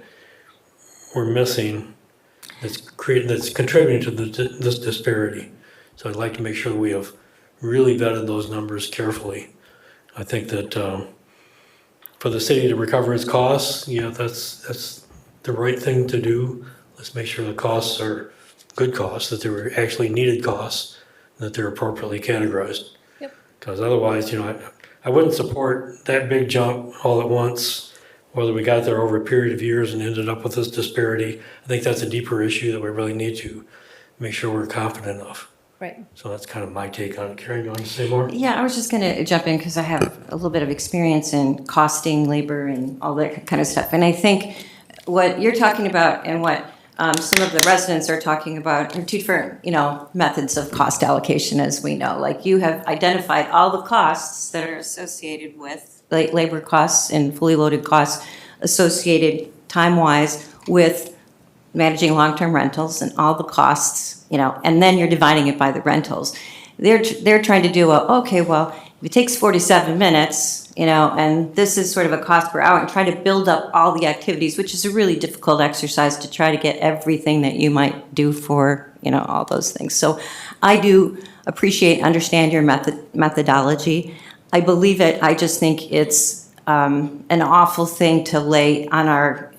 A: we're missing that's contributing to this disparity. So I'd like to make sure we have really vetted those numbers carefully. I think that for the city to recover its costs, that's the right thing to do. Let's make sure the costs are good costs, that they were actually needed costs, that they're appropriately categorized.
G: Yep.
A: Because otherwise, I wouldn't support that big jump all at once, whether we got there over a period of years and ended up with this disparity. I think that's a deeper issue that we really need to make sure we're confident of.
G: Right.
A: So that's kind of my take on it. Karen, you want to say more?
K: Yeah, I was just going to jump in because I have a little bit of experience in costing labor and all that kind of stuff. And I think what you're talking about and what some of the residents are talking about two different, methods of cost allocation, as we know. Like you have identified all the costs that are associated with labor costs and fully loaded costs associated time-wise with managing long-term rentals and all the costs, and then you're dividing it by the rentals. They're trying to do if it takes 47 minutes, and this is sort of a cost per hour, and try to build up all the activities, which is a really difficult exercise to try to get everything that you might do for, all those things. So I do appreciate, understand your methodology. I believe it. I just think it's an awful thing to lay on our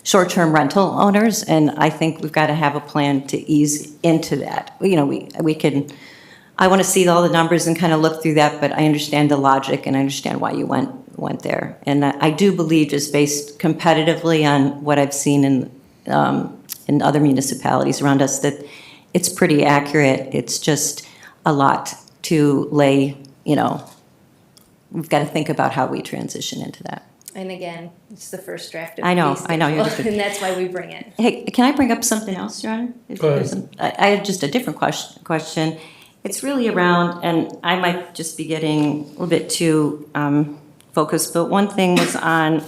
K: short-term rental owners, and I think we've got to have a plan to ease into that. We can. I want to see all the numbers and kind of look through that, but I understand the logic and I understand why you went there. And I do believe, just based competitively on what I've seen in other municipalities around us, that it's pretty accurate. It's just a lot to lay. We've got to think about how we transition into that.
G: And again, it's the first draft of
K: I know.
G: and that's why we bring it.
K: Hey, can I bring up something else, Your Honor?
A: Go ahead.
K: I had just a different question. It's really around, and I might just be getting a little bit too focused, but one thing was on,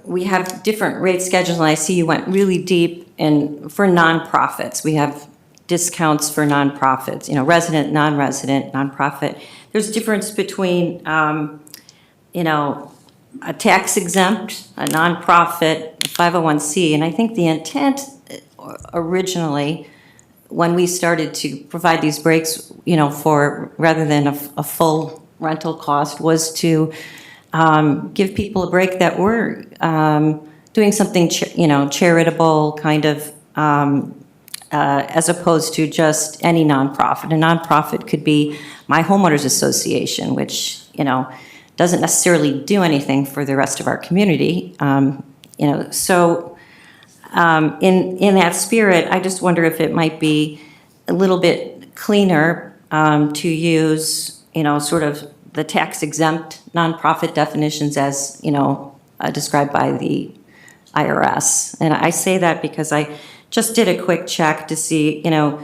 K: we have different rate schedules, and I see you went really deep for nonprofits. We have discounts for nonprofits, resident, non-resident, nonprofit. There's a difference between, a tax exempt, a nonprofit, 501c, and I think the intent originally, when we started to provide these breaks, for rather than a full rental cost, was to give people a break that were doing something, charitable kind of, as opposed to just any nonprofit. A nonprofit could be my homeowners association, which, doesn't necessarily do anything for the rest of our community. So in that spirit, I just wonder if it might be a little bit cleaner to use, sort of the tax exempt nonprofit definitions as, described by the IRS. And I say that because I just did a quick check to see, a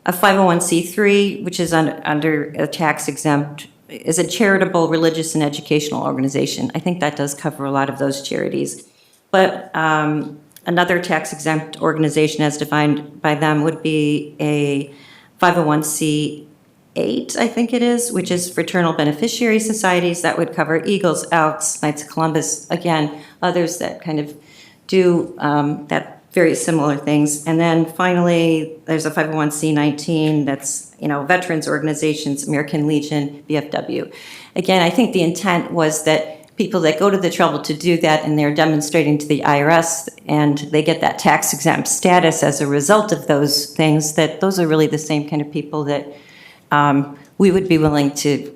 K: 501c3, which is under a tax exempt, is a charitable, religious, and educational organization. I think that does cover a lot of those charities. But another tax exempt organization as defined by them would be a 501c8, I think it is, which is fraternal beneficiary societies. That would cover Eagles, Elks, Knights of Columbus, again, others that kind of do that very similar things. And then finally, there's a 501c19 that's, veterans organizations, American Legion, BFW. Again, I think the intent was that people that go to the trouble to do that and they're demonstrating to the IRS and they get that tax exempt status as a result of those things, that those are really the same kind of people that we would be willing to,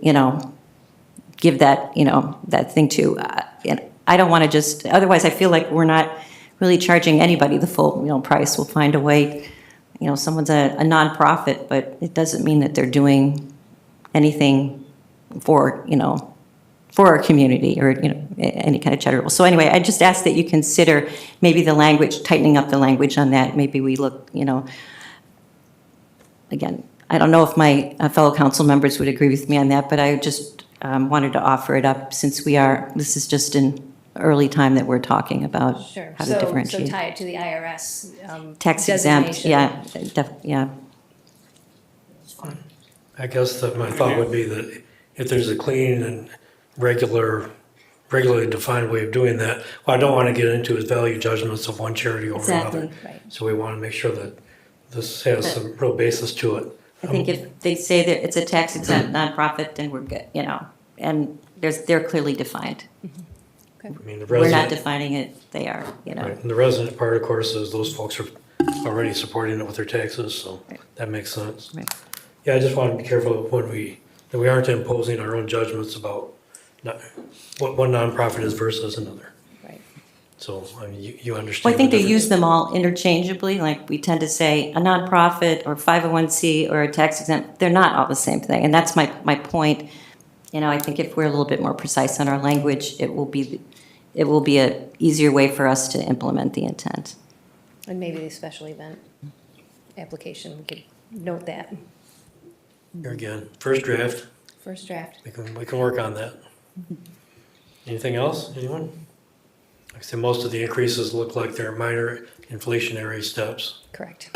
K: give that, that thing to. I don't want to just, otherwise I feel like we're not really charging anybody the full, price. We'll find a way, someone's a nonprofit, but it doesn't mean that they're doing anything for, for our community or, any kind of charitable. So anyway, I just ask that you consider maybe the language, tightening up the language on that. Maybe we look, again, I don't know if my fellow council members would agree with me on that, but I just wanted to offer it up since this is just an early time that we're talking about how to differentiate.
G: So tie it to the IRS
K: tax exempt, yeah.
A: I guess that my thought would be that if there's a clean and regularly defined way of doing that, what I don't want to get into is value judgments of one charity over another.
K: Right.
A: So we want to make sure that this has some real basis to it.
K: I think if they say that it's a tax exempt nonprofit, then we're good, and they're clearly defined.
A: I mean, the
K: We're not
A: resident,
K: defining it, they are,
A: right, and the resident part, of course, is those folks are already supporting it with their taxes, so that makes sense.
K: Right.
A: Yeah, I just want to be careful that we aren't imposing our own judgments about what one nonprofit is versus another.
K: Right.
A: So, I mean, you understand.
K: Well, I think
A: the
K: they use
A: difference.
K: them all interchangeably, like we tend to say a nonprofit or 501c or a tax exempt, they're not all the same thing, and that's my point. I think if we're a little bit more precise on our language, it will be a easier way for us to implement the intent.
G: And maybe the special event application, we could note that.
A: Here again, first draft.
G: First draft.
A: We can work on that. Anything else, anyone? Like I said, most of the increases look like they're minor inflationary steps.
G: Correct.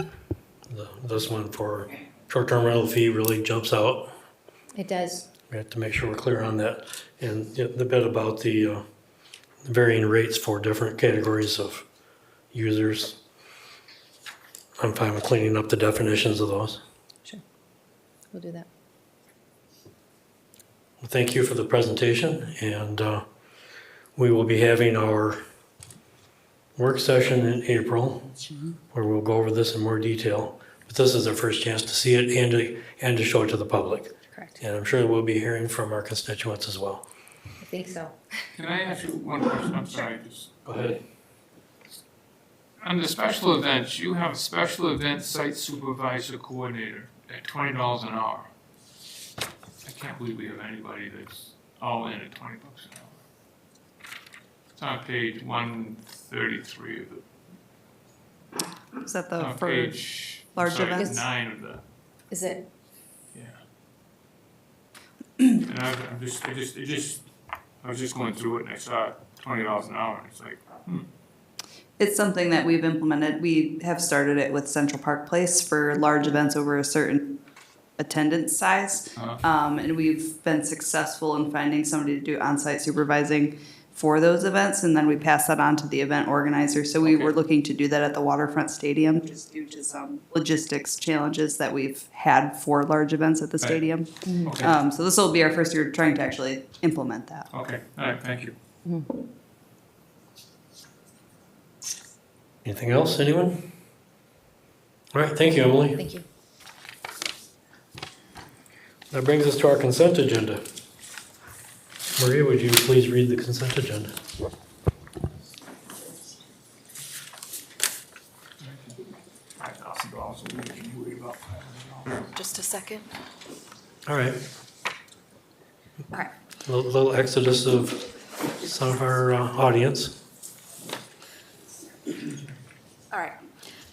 A: This one for short-term rental fee really jumps out.
G: It does.
A: We have to make sure we're clear on that. And the bit about the varying rates for different categories of users, I'm fine with cleaning up the definitions of those.
G: Sure. We'll do that.
A: Well, thank you for the presentation, and we will be having our work session in April where we'll go over this in more detail. But this is our first chance to see it and to show it to the public.
G: Correct.
A: And I'm sure we'll be hearing from our constituents as well.
G: I think so.
L: Can I ask you one question? I'm sorry.
A: Go ahead.
L: On the special events, you have a special event site supervisor coordinator at $20 an hour. I can't believe we have anybody that's all in at $20 an hour. It's on page 133 of the.
C: Is that the
L: on
C: for
L: page,
C: large
L: sorry,
C: events?
L: 9 of the.
G: Is it?
L: Yeah. And I was just going through it and I saw $20 an hour and it's like,
C: It's something that we've implemented. We have started it with Central Park Place for large events over a certain attendance size. And we've been successful in finding somebody to do on-site supervising for those events, and then we pass that on to the event organizer. So we were looking to do that at the Waterfront Stadium, just due to some logistics challenges that we've had for large events at the stadium.
L: Okay.
C: So this will be our first year trying to actually implement that.
L: okay, all right, thank you.
A: Anything else, anyone? All right, thank you, Emily.
G: Thank you.
A: That brings us to our consent agenda. Maria, would you please read the consent agenda?
B: Just a second.
A: All right.
B: All right.
A: A little exodus of some of our audience.
B: All right.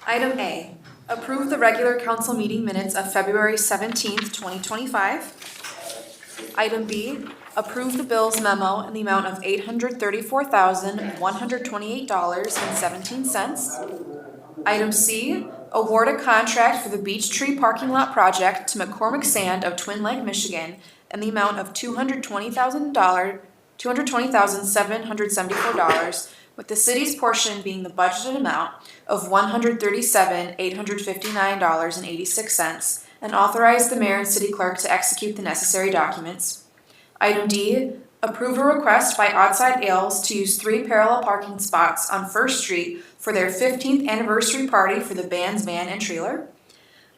B: Item A, approve the regular council meeting minutes of February 17th, 2025. Item B, approve the bills memo in the amount of $834,128.17. Item C, award a contract for the Beech Tree parking lot project to McCormick Sand of Twin Lake, Michigan in the amount of $220,774, with the city's portion being the budgeted amount of $137,859.86, and authorize the mayor and city clerk to execute the necessary documents. Item D, approve a request by Oddside Ales to use 3 parallel parking spots on First Street for their 15th anniversary party for the band's van and trailer.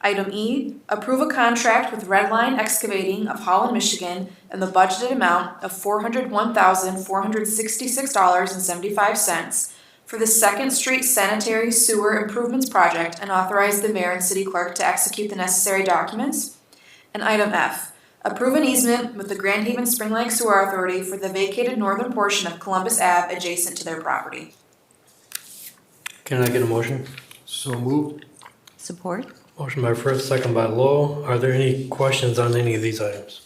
B: Item E, approve a contract with Redline Excavating of Holland, Michigan in the budgeted amount of $401,466.75 for the Second Street Sanitary Sewer Improvements Project, and authorize the mayor and city clerk to execute the necessary documents. And item F, approve an easement with the Grand Haven Spring Lake Sewer Authority for the vacated northern portion of Columbus Ave adjacent to their property.
A: Can I get a motion?
Q: So moved.
K: Support?
A: Motion by Fritz, second by Lowe. Are there any questions on any of these items?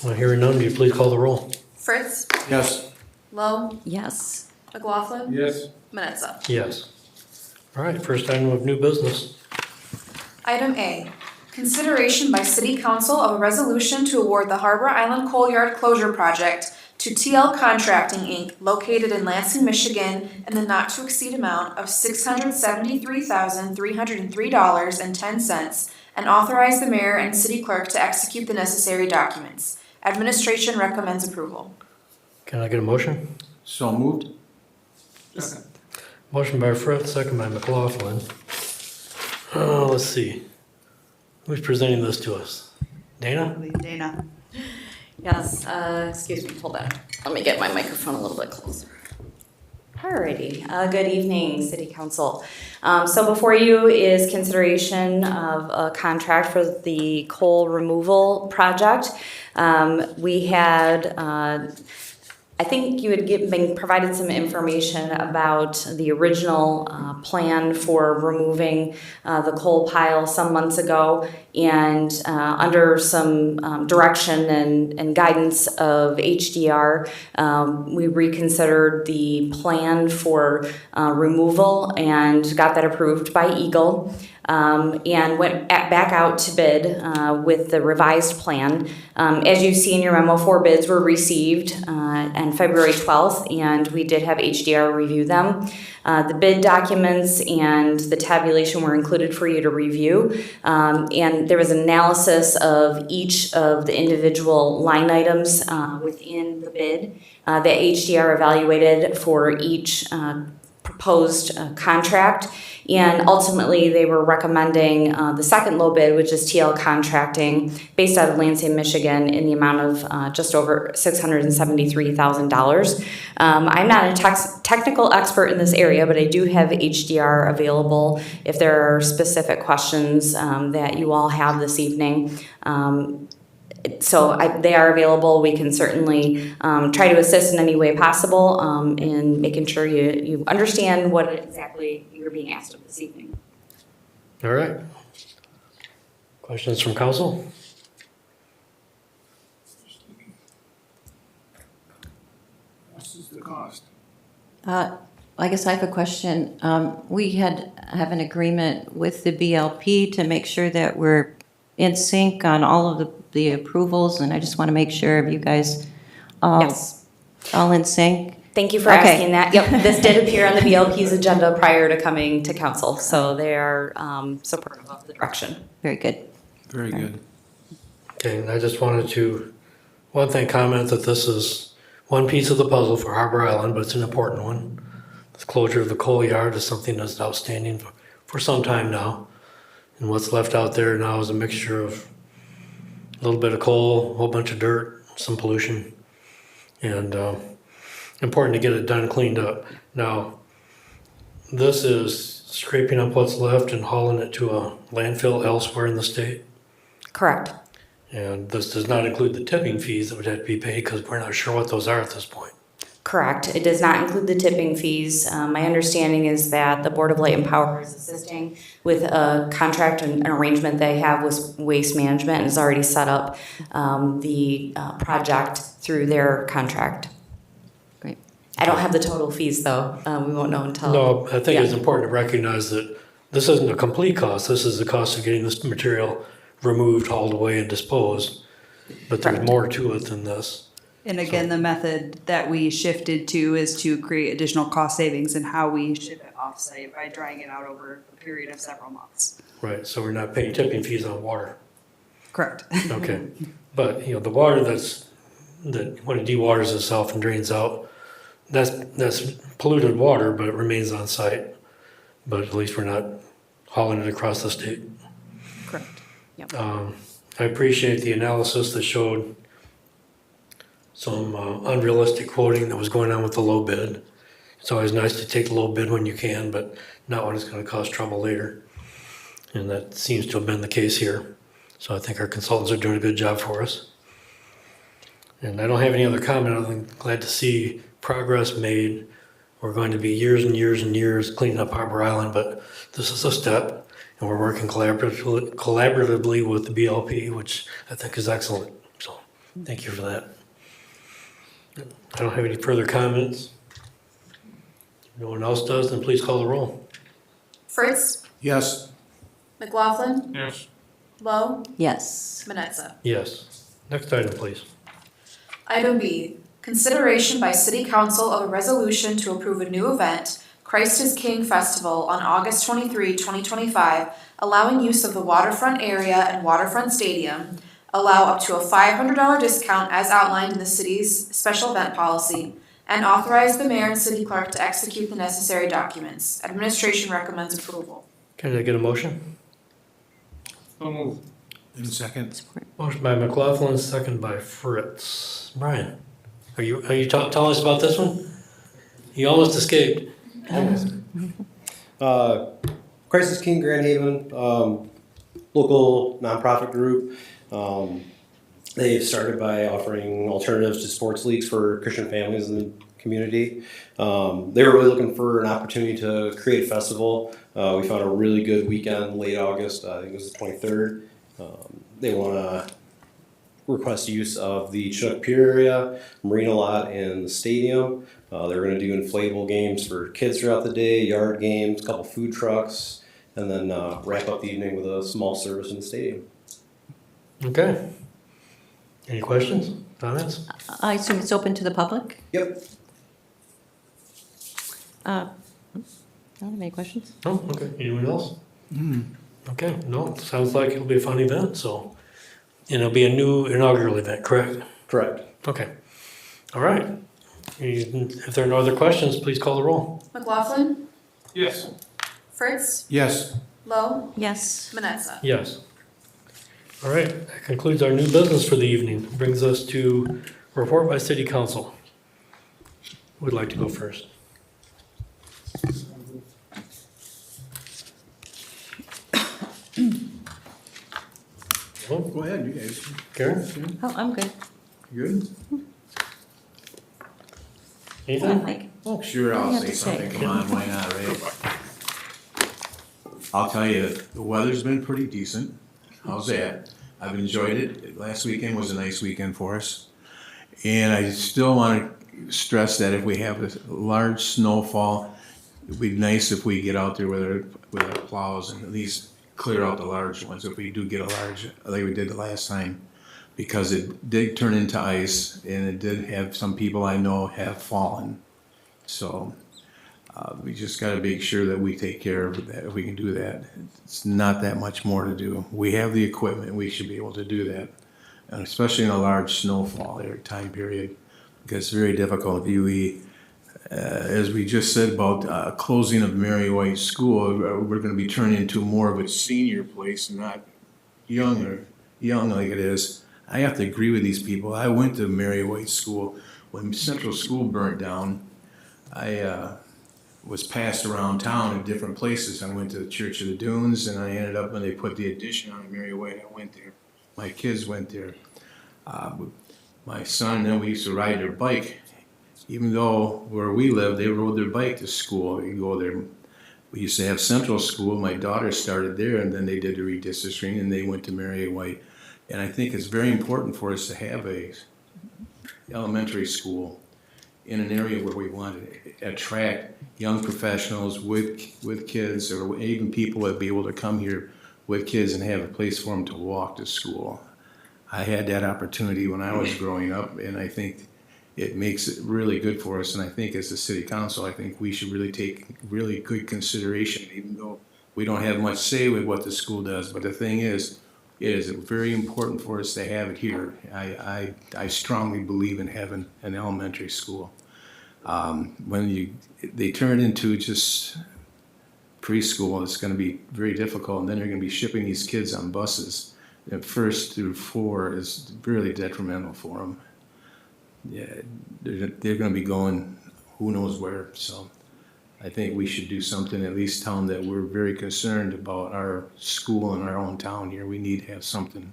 A: Well, hearing none, will you please call the roll?
B: Fritz?
Q: Yes.
B: Lowe?
K: Yes.
B: McLaughlin?
N: Yes.
B: Manetza?
A: Yes. All right, first item of new business.
B: Item A, consideration by City Council of a resolution to award the Harbor Island Coal Yard Closure Project to TL Contracting, Inc., located in Lansing, Michigan, in the not-to-exceed amount of $673,303.10, and authorize the mayor and city clerk to execute the necessary documents. Administration recommends approval.
A: Can I get a motion?
N: So moved.
A: Motion by Fritz, second by McLaughlin. Let's see. Who's presenting this to us? Dana?
C: Dana.
H: Yes, excuse me, hold on. Let me get my microphone a little bit closer. Alrighty, good evening, City Council. So before you is consideration of a contract for the coal removal project. We had, I think you had been provided some information about the original plan for removing the coal pile some months ago, and under some direction and guidance of HDR, we reconsidered the plan for removal and got that approved by Eagle. And went back out to bid with the revised plan. As you see in your memo, 4 bids were received on February 12th, and we did have HDR review them. The bid documents and the tabulation were included for you to review. And there was an analysis of each of the individual line items within the bid that HDR evaluated for each proposed contract. And ultimately, they were recommending the second low bid, which is TL Contracting, based out of Lansing, Michigan, in the amount of just over $673,000. I'm not a technical expert in this area, but I do have HDR available if there are specific questions that you all have this evening. So they are available. We can certainly try to assist in any way possible in making sure you understand what exactly you're being asked of this evening.
A: All right. Questions from council?
L: What is the cost?
K: I guess I have a question. We have an agreement with the BLP to make sure that we're in sync on all of the approvals, and I just want to make sure of you guys all in sync.
H: Thank you for asking that. Yep, this did appear on the BLP's agenda prior to coming to council, so they are supportive of the direction.
K: Very good.
N: Very good.
A: Okay, and I just wanted to, one thing, comment that this is one piece of the puzzle for Harbor Island, but it's an important one. The closure of the coal yard is something that's outstanding for some time now. And what's left out there now is a mixture of a little bit of coal, a whole bunch of dirt, some pollution, and important to get it done, cleaned up. Now, this is scraping up what's left and hauling it to a landfill elsewhere in the state.
H: Correct.
A: And this does not include the tipping fees that would have to be paid because we're not sure what those are at this point.
H: Correct. It does not include the tipping fees. My understanding is that the Board of Light and Power is assisting with a contract and an arrangement they have with Waste Management and has already set up the project through their contract.
K: Great.
H: I don't have the total fees though. We won't know until.
A: No, I think it's important to recognize that this isn't a complete cost. This is the cost of getting this material removed, hauled away, and disposed. But there's more to it than this.
C: And again, the method that we shifted to is to create additional cost savings in how we ship it off-site by drying it out over a period of several months.
A: Right, so we're not paying tipping fees on water.
C: Correct.
A: Okay, but the water that when it dewaters itself and drains out, that's polluted water, but it remains on site. But at least we're not hauling it across the state.
C: Correct.
H: Yep.
A: I appreciate the analysis that showed some unrealistic quoting that was going on with the low bid. It's always nice to take the low bid when you can, but not when it's going to cause trouble later. And that seems to have been the case here. So I think our consultants are doing a good job for us. And I don't have any other comment other than glad to see progress made. We're going to be years and years and years cleaning up Harbor Island, but this is a step, and we're working collaboratively with the BLP, which I think is excellent. So thank you for that. I don't have any further comments. If no one else does, then please call the roll.
B: Fritz,
N: Yes.
B: McLaughlin,
L: Yes.
B: Lowe,
K: Yes.
B: Manetza.
A: Yes. Next item, please.
B: Item B, consideration by City Council of a resolution to approve a new event, Christ is King Festival, on August 23, 2025, allowing use of the waterfront area and waterfront stadium, allow up to a $500 discount as outlined in the city's special event policy, and authorize the mayor and city clerk to execute the necessary documents. Administration recommends approval.
A: Can I get a motion?
L: So move.
N: In second.
A: Motion by McLaughlin, second by Fritz. Brian, are you telling us about this one? He almost escaped.
I: Crisis King Grand Haven, local nonprofit group. They've started by offering alternatives to sports leagues for Christian families in the community. They were really looking for an opportunity to create a festival. We found a really good weekend, late August, I think it was the 23rd. They want to request use of the Chinook Pier area, Marina Lot, and the stadium. They're going to do inflatable games for kids throughout the day, yard games, a couple food trucks, and then wrap up the evening with a small service in the stadium.
A: Okay. Any questions, comments?
K: I assume it's open to the public?
I: Yep.
K: I don't have any questions.
A: Oh, okay. Anyone else? Okay, no, sounds like it'll be a fun event, so. And it'll be a new inaugural event, correct?
I: Correct.
A: Okay. All right. If there are no other questions, please call the roll.
B: McLaughlin,
L: Yes.
B: Fritz,
N: Yes.
B: Lowe,
K: Yes.
B: Manetza.
A: Yes. All right, that concludes our new business for the evening. Brings us to report by city council. Who would like to go first?
N: Well, go ahead, you guys.
A: Karen?
K: Oh, I'm good.
N: Good?
A: Anything?
K: Mike.
N: Oh, sure,
K: What do
N: I'll
K: you have
N: say
K: to say?
N: something, come on, why not, right? I'll tell you, the weather's been pretty decent. How's that? I've enjoyed it. Last weekend was a nice weekend for us. And I still want to stress that if we have a large snowfall, it'd be nice if we get out there with our plows and at least clear out the large ones if we do get a large, like we did the last time. Because it did turn into ice and it did have some people I know have fallen. So we just got to make sure that we take care of that if we can do that. It's not that much more to do. We have the equipment, we should be able to do that. And especially in a large snowfall time period, because it's very difficult. As we just said about closing of Mary White School, we're going to be turning into more of a senior place, not young like it is. I have to agree with these people. I went to Mary White School. When Central School burnt down, I was passed around town at different places. I went to the Church of the Dunes, and I ended up when they put the addition on Mary White, I went there. My kids went there. My son and then we used to ride their bike. Even though where we live, they rode their bike to school. You go there. We used to have Central School. My daughter started there, and then they did the redistricting, and they went to Mary White. And I think it's very important for us to have a elementary school in an area where we want to attract young professionals with kids, or even people that be able to come here with kids and have a place for them to walk to school. I had that opportunity when I was growing up, and I think it makes it really good for us. And I think as a city council, I think we should really take really good consideration, even though we don't have much say with what the school does. But the thing is, it is very important for us to have it here. I strongly believe in having an elementary school. When they turn into just preschool, it's going to be very difficult, and then they're going to be shipping these kids on buses. And 1st through 4 is really detrimental for them. Yeah, they're going to be going who knows where. So I think we should do something, at least tell them that we're very concerned about our school in our own town here. We need to have something.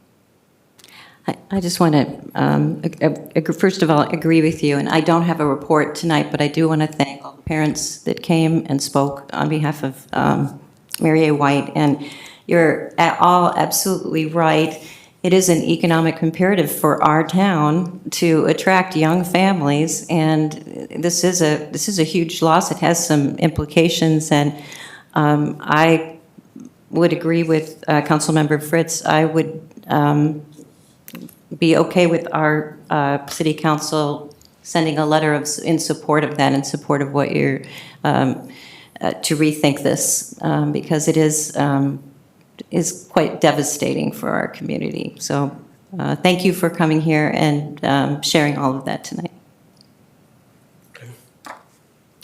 K: I just want to, first of all, agree with you. And I don't have a report tonight, but I do want to thank all the parents that came and spoke on behalf of Mary A. White. And you're all absolutely right. It is an economic imperative for our town to attract young families, and this is a huge loss. It has some implications, and I would agree with Councilmember Fritz. I would be okay with our city council sending a letter in support of that, in support of what you're to rethink this, because it is quite devastating for our community. So thank you for coming here and sharing all of that tonight.
A: Okay.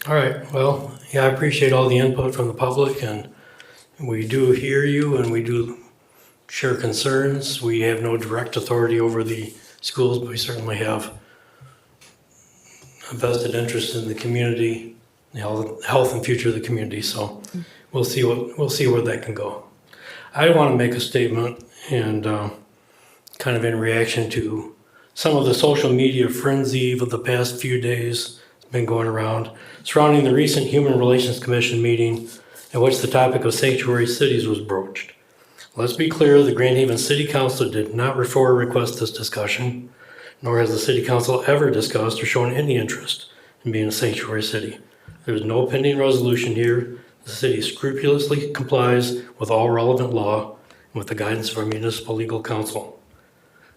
A: All right, well, yeah, I appreciate all the input from the public, and we do hear you and we do share concerns. We have no direct authority over the schools, but we certainly have a vested interest in the community the health and future of the community. So we'll see where that can go. I want to make a statement and kind of in reaction to some of the social media frenzy of the past few days that's been going around surrounding the recent Human Relations Commission meeting in which the topic of sanctuary cities was broached. Let's be clear, the Grand Haven City Council did not refer or request this discussion, nor has the City Council ever discussed or shown any interest in being a sanctuary city. There is no pending resolution here. The city scrupulously complies with all relevant law and with the guidance of our municipal legal counsel.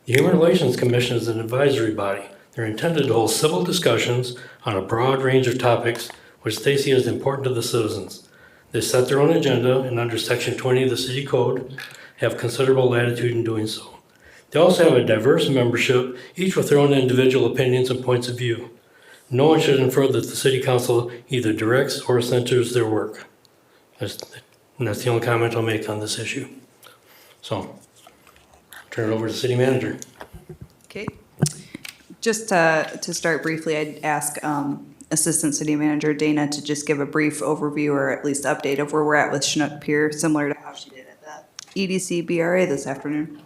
A: The Human Relations Commission is an advisory body. They're intended to hold civil discussions on a broad range of topics which they see as important to the citizens. They set their own agenda and under Section 20 of the City Code have considerable latitude in doing so. They also have a diverse membership, each with their own individual opinions and points of view. No one should infer that the City Council either directs or censors their work. That's the only comment I'll make on this issue. So, turn it over to the City Manager.
C: Okay. Just to start briefly, I'd ask Assistant City Manager Dana to just give a brief overview or at least update of where we're at with Chinook Pier, similar to how she did at the EDC BRA this afternoon.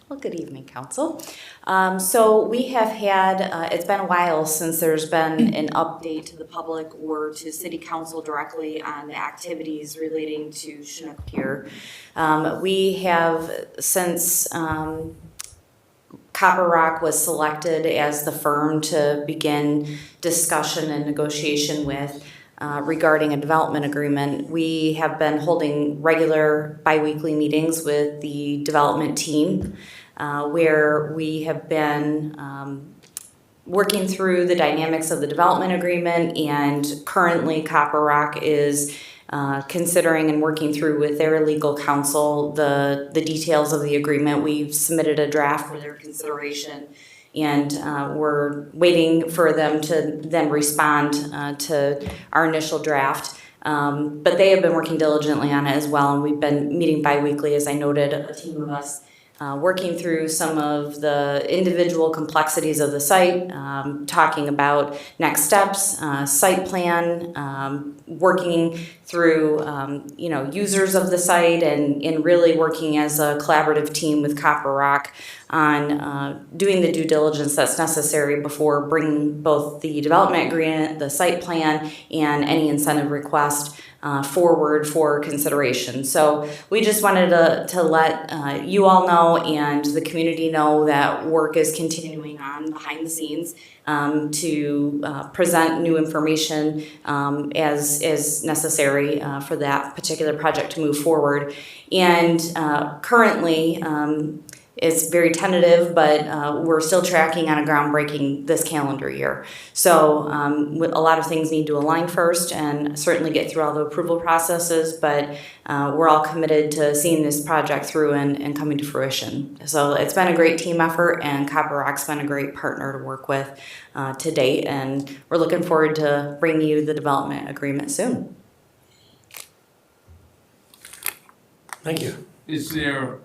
H: Well, good evening, Council. So we have had, it's been a while since there's been an update to the public or to City Council directly on the activities relating to Chinook Pier. We have since Copper Rock was selected as the firm to begin discussion and negotiation with regarding a development agreement. We have been holding regular biweekly meetings with the development team where we have been working through the dynamics of the development agreement, and currently Copper Rock is considering and working through with their legal counsel the details of the agreement. We've submitted a draft for their consideration, and we're waiting for them to then respond to our initial draft. But they have been working diligently on it as well, and we've been meeting bi-weekly, as I noted, a team of us working through some of the individual complexities of the site, talking about next steps, site plan, working through users of the site, and really working as a collaborative team with Copper Rock on doing the due diligence that's necessary before bringing both the development agreement, the site plan, and any incentive request forward for consideration. So we just wanted to let you all know and the community know that work is continuing on behind the scenes to present new information as necessary for that particular project to move forward. And currently, it's very tentative, but we're still tracking on a groundbreaking this calendar year. So a lot of things need to align first and certainly get through all the approval processes, but we're all committed to seeing this project through and coming to fruition. So it's been a great team effort, and Copper Rock's been a great partner to work with to date, and we're looking forward to bringing you the development agreement soon.
A: Thank you.
L: Is there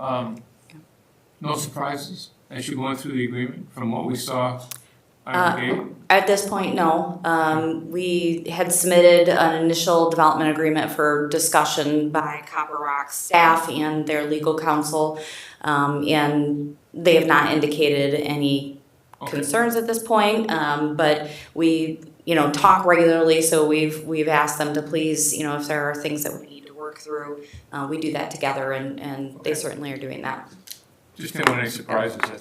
L: no surprises as you're going through the agreement from what we saw out of the gate?
H: At this point, no. We had submitted an initial development agreement for discussion by Copper Rock staff and their legal counsel, and they have not indicated any concerns at this point. But we, talk regularly, so we've asked them to please, if there are things that we need to work through, we do that together, and they certainly are doing that.
L: Just didn't want any surprises.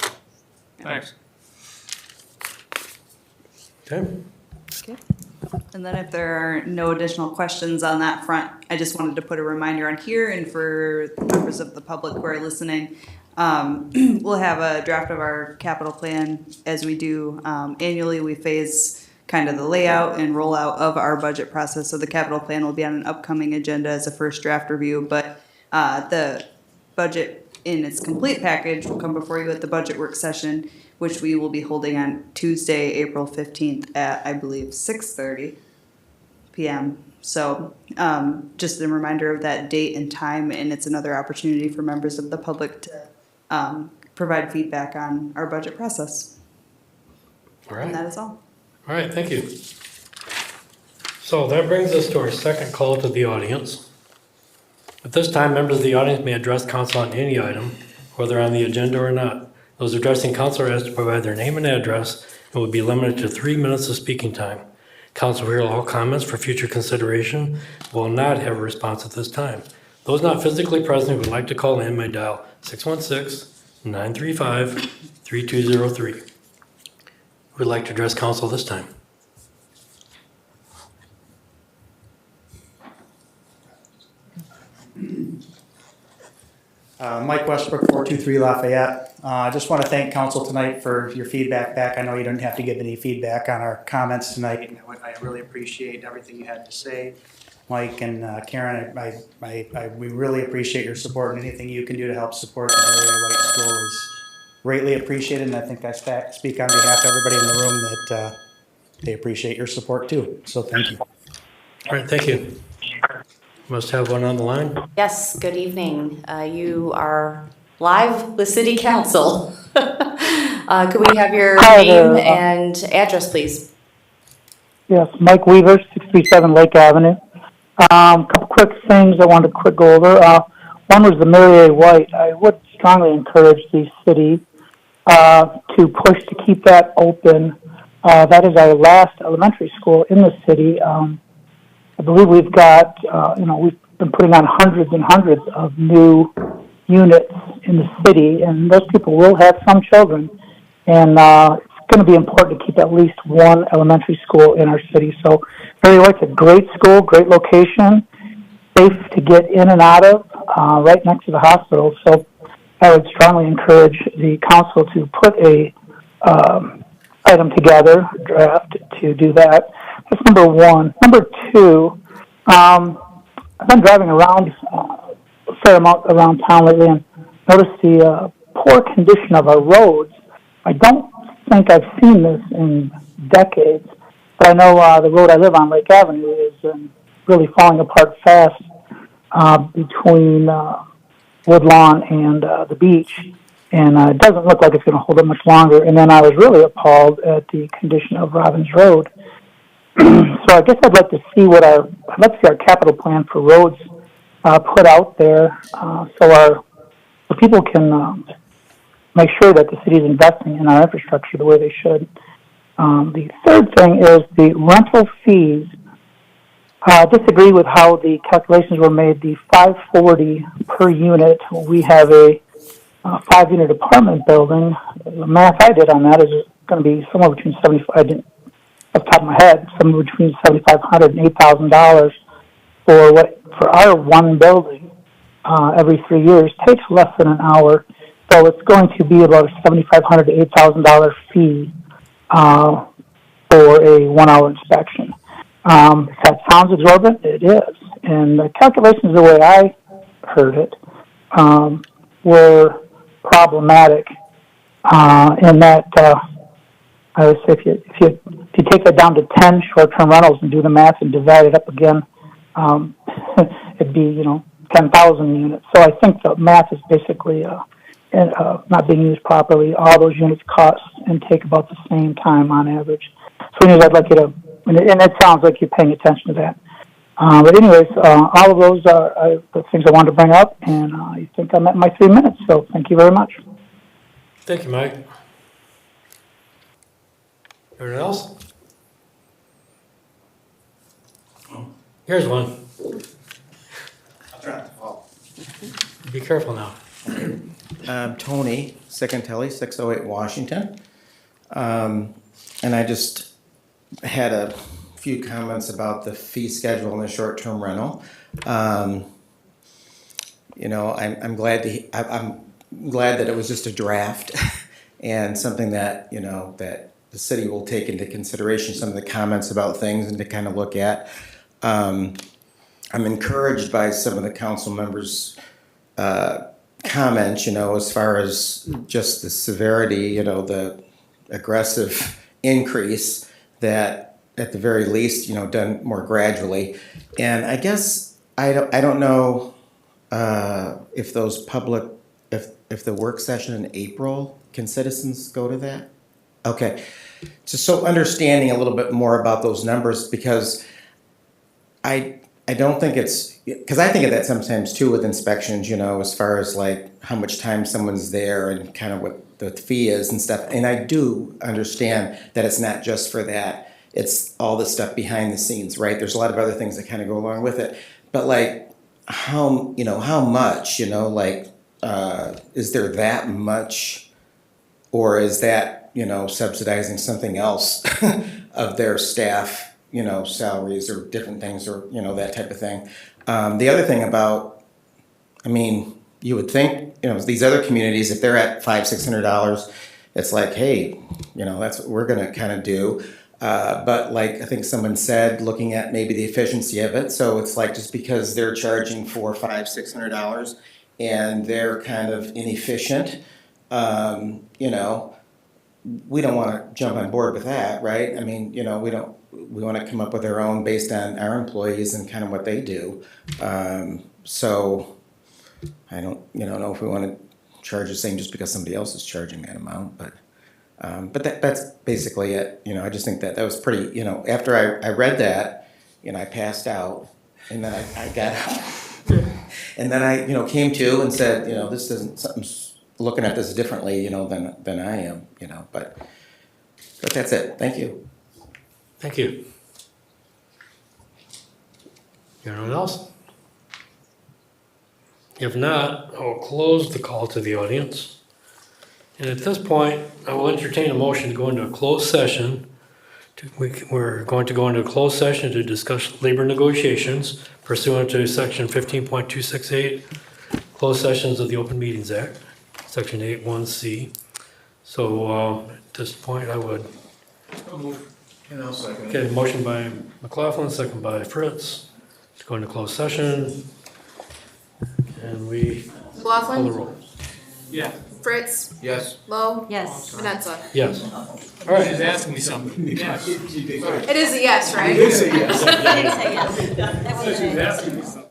L: Thanks.
A: Okay.
C: And then if there are no additional questions on that front, I just wanted to put a reminder on here, and for members of the public who are listening, we'll have a draft of our capital plan. As we do annually, we phase kind of the layout and rollout of our budget process. So the capital plan will be on an upcoming agenda as a first draft review, but the budget in its complete package will come before you at the budget work session, which we will be holding on Tuesday, April 15th at, I believe, 6:30 p.m. So just a reminder of that date and time, and it's another opportunity for members of the public to provide feedback on our budget process.
A: All right.
C: And that is all.
A: All right, thank you. So that brings us to our second call to the audience. At this time, members of the audience may address council on any item, whether on the agenda or not. Those addressing council are asked to provide their name and address and will be limited to 3 minutes of speaking time. Council will hear all comments for future consideration, will not have a response at this time. Those not physically present who would like to call in may dial 616-935-3203. Who would like to address council this time?
U: Mike Westbrook, 423 Lafayette. I just want to thank council tonight for your feedback back. I know you didn't have to give any feedback on our comments tonight. I really appreciate everything you had to say. Mike and Karen, we really appreciate your support, and anything you can do to help support the Mary A. White School is greatly appreciated, and I think I speak on behalf of everybody in the room that they appreciate your support too. So thank you.
A: All right, thank you. Must have one on the line.
H: Yes, good evening. You are live with City Council. Could we have your name and address, please?
M: Yes, Mike Weaver, 637 Lake Avenue. Couple quick things I wanted to quick go over. One was the Mary A. White. I would strongly encourage the city to push to keep that open. That is our last elementary school in the city. I believe we've got, we've been putting on hundreds and hundreds of new units in the city, and those people will have some children. And it's going to be important to keep at least one elementary school in our city. So Mary White's a great school, great location, safe to get in and out of, right next to the hospital. So I would strongly encourage the council to put a item together, draft, to do that. That's number one. Number two, I've been driving around a fair amount around town lately and noticed the poor condition of our roads. I don't think I've seen this in decades, but I know the road I live on, Lake Avenue, is really falling apart fast between Woodlawn and the beach, and it doesn't look like it's going to hold up much longer. And then I was really appalled at the condition of Robbins Road. So I guess I'd like to see our capital plan for roads put out there, so people can make sure that the city is investing in our infrastructure the way they should. The third thing is the rental fees. I disagree with how the calculations were made. The $540 per unit. We have a 5-unit apartment building. The math I did on that is going to be somewhere between off the top of my head, somewhere between $7,500 and $8,000 for our one building every 3 years. Takes less than an hour, so it's going to be about a $7,500 to $8,000 fee for a 1-hour inspection. That sounds exorbitant. It is, and the calculations, the way I heard it, were problematic in that. I would say if you take that down to 10 short-term rentals and do the math and divide it up again, it'd be 10,000 units. So I think the math is basically not being used properly. All those units cost and take about the same time on average. So anyways, I'd like you to, and it sounds like you're paying attention to that. But anyways, all of those are the things I wanted to bring up, and I think I'm at my 3 minutes. So thank you very much.
A: Thank you, Mike. Anyone else? Here's one.
U: I'll try to follow.
A: Be careful now.
J: Tony Sicantelli, 608 Washington. And I just had a few comments about the fee schedule and the short-term rental. I'm glad that it was just a draft and something that that the city will take into consideration some of the comments about things and to kind of look at. I'm encouraged by some of the council members' comments, as far as just the severity, the aggressive increase that at the very least, done more gradually. And I guess I don't know if those if the work session in April, can citizens go to that? Okay, so understanding a little bit more about those numbers, because I don't think it's, because I think of that sometimes too with inspections, you know, as far as like how much time someone's there and kind of what the fee is and stuff. And I do understand that it's not just for that. It's all the stuff behind the scenes, right? There's a lot of other things that kind of go along with it. But like how much, you know, like, is there that much, or is that, you know, subsidizing something else of their staff, you know, salaries or different things, or, you know, that type of thing. The other thing about, I mean, you would think, you know, these other communities, if they're at $500-600, it's like, hey, you know, that's what we're going to kind of do. But like I think someone said, looking at maybe the efficiency of it, so it's like just because they're charging $400, $500, $600 and they're kind of inefficient, you know, we don't want to jump on board with that, right? I mean, you know, we want to come up with our own based on our employees and kind of what they do. So I don't, you know if we want to charge the same just because somebody else is charging that amount, but that's basically it. You know, I just think that was pretty, you know, after I read that, you know, I passed out, and then I got up, and then I, you know, came to and said, you know, this doesn't, something's looking at this differently, you know, than I am, you know, but that's it. Thank you.
A: Thank you. Anyone else? If not, I will close the call to the audience. And at this point, I will entertain a motion to go into a closed session. We're going to go into a closed session to discuss labor negotiations pursuant to section 15.268, closed sessions of the Open Meetings Act, section 8(1)(c). So at this point, I would.
N: And I'll second it.
A: Okay, motion by McLaughlin, second by Fritz. Let's go into closed session. And we call the
B: McLaughlin?
A: roll.
L: Yeah.
B: Fritz?
N: Yes.
B: Lowe?
K: Yes.
B: Vanessa?
A: Yes.
L: All right. She's asking me something. Yes.
B: It is a yes, right?
N: It is a yes.
K: It is a yes. That was
L: She's
K: it.
L: asking me something.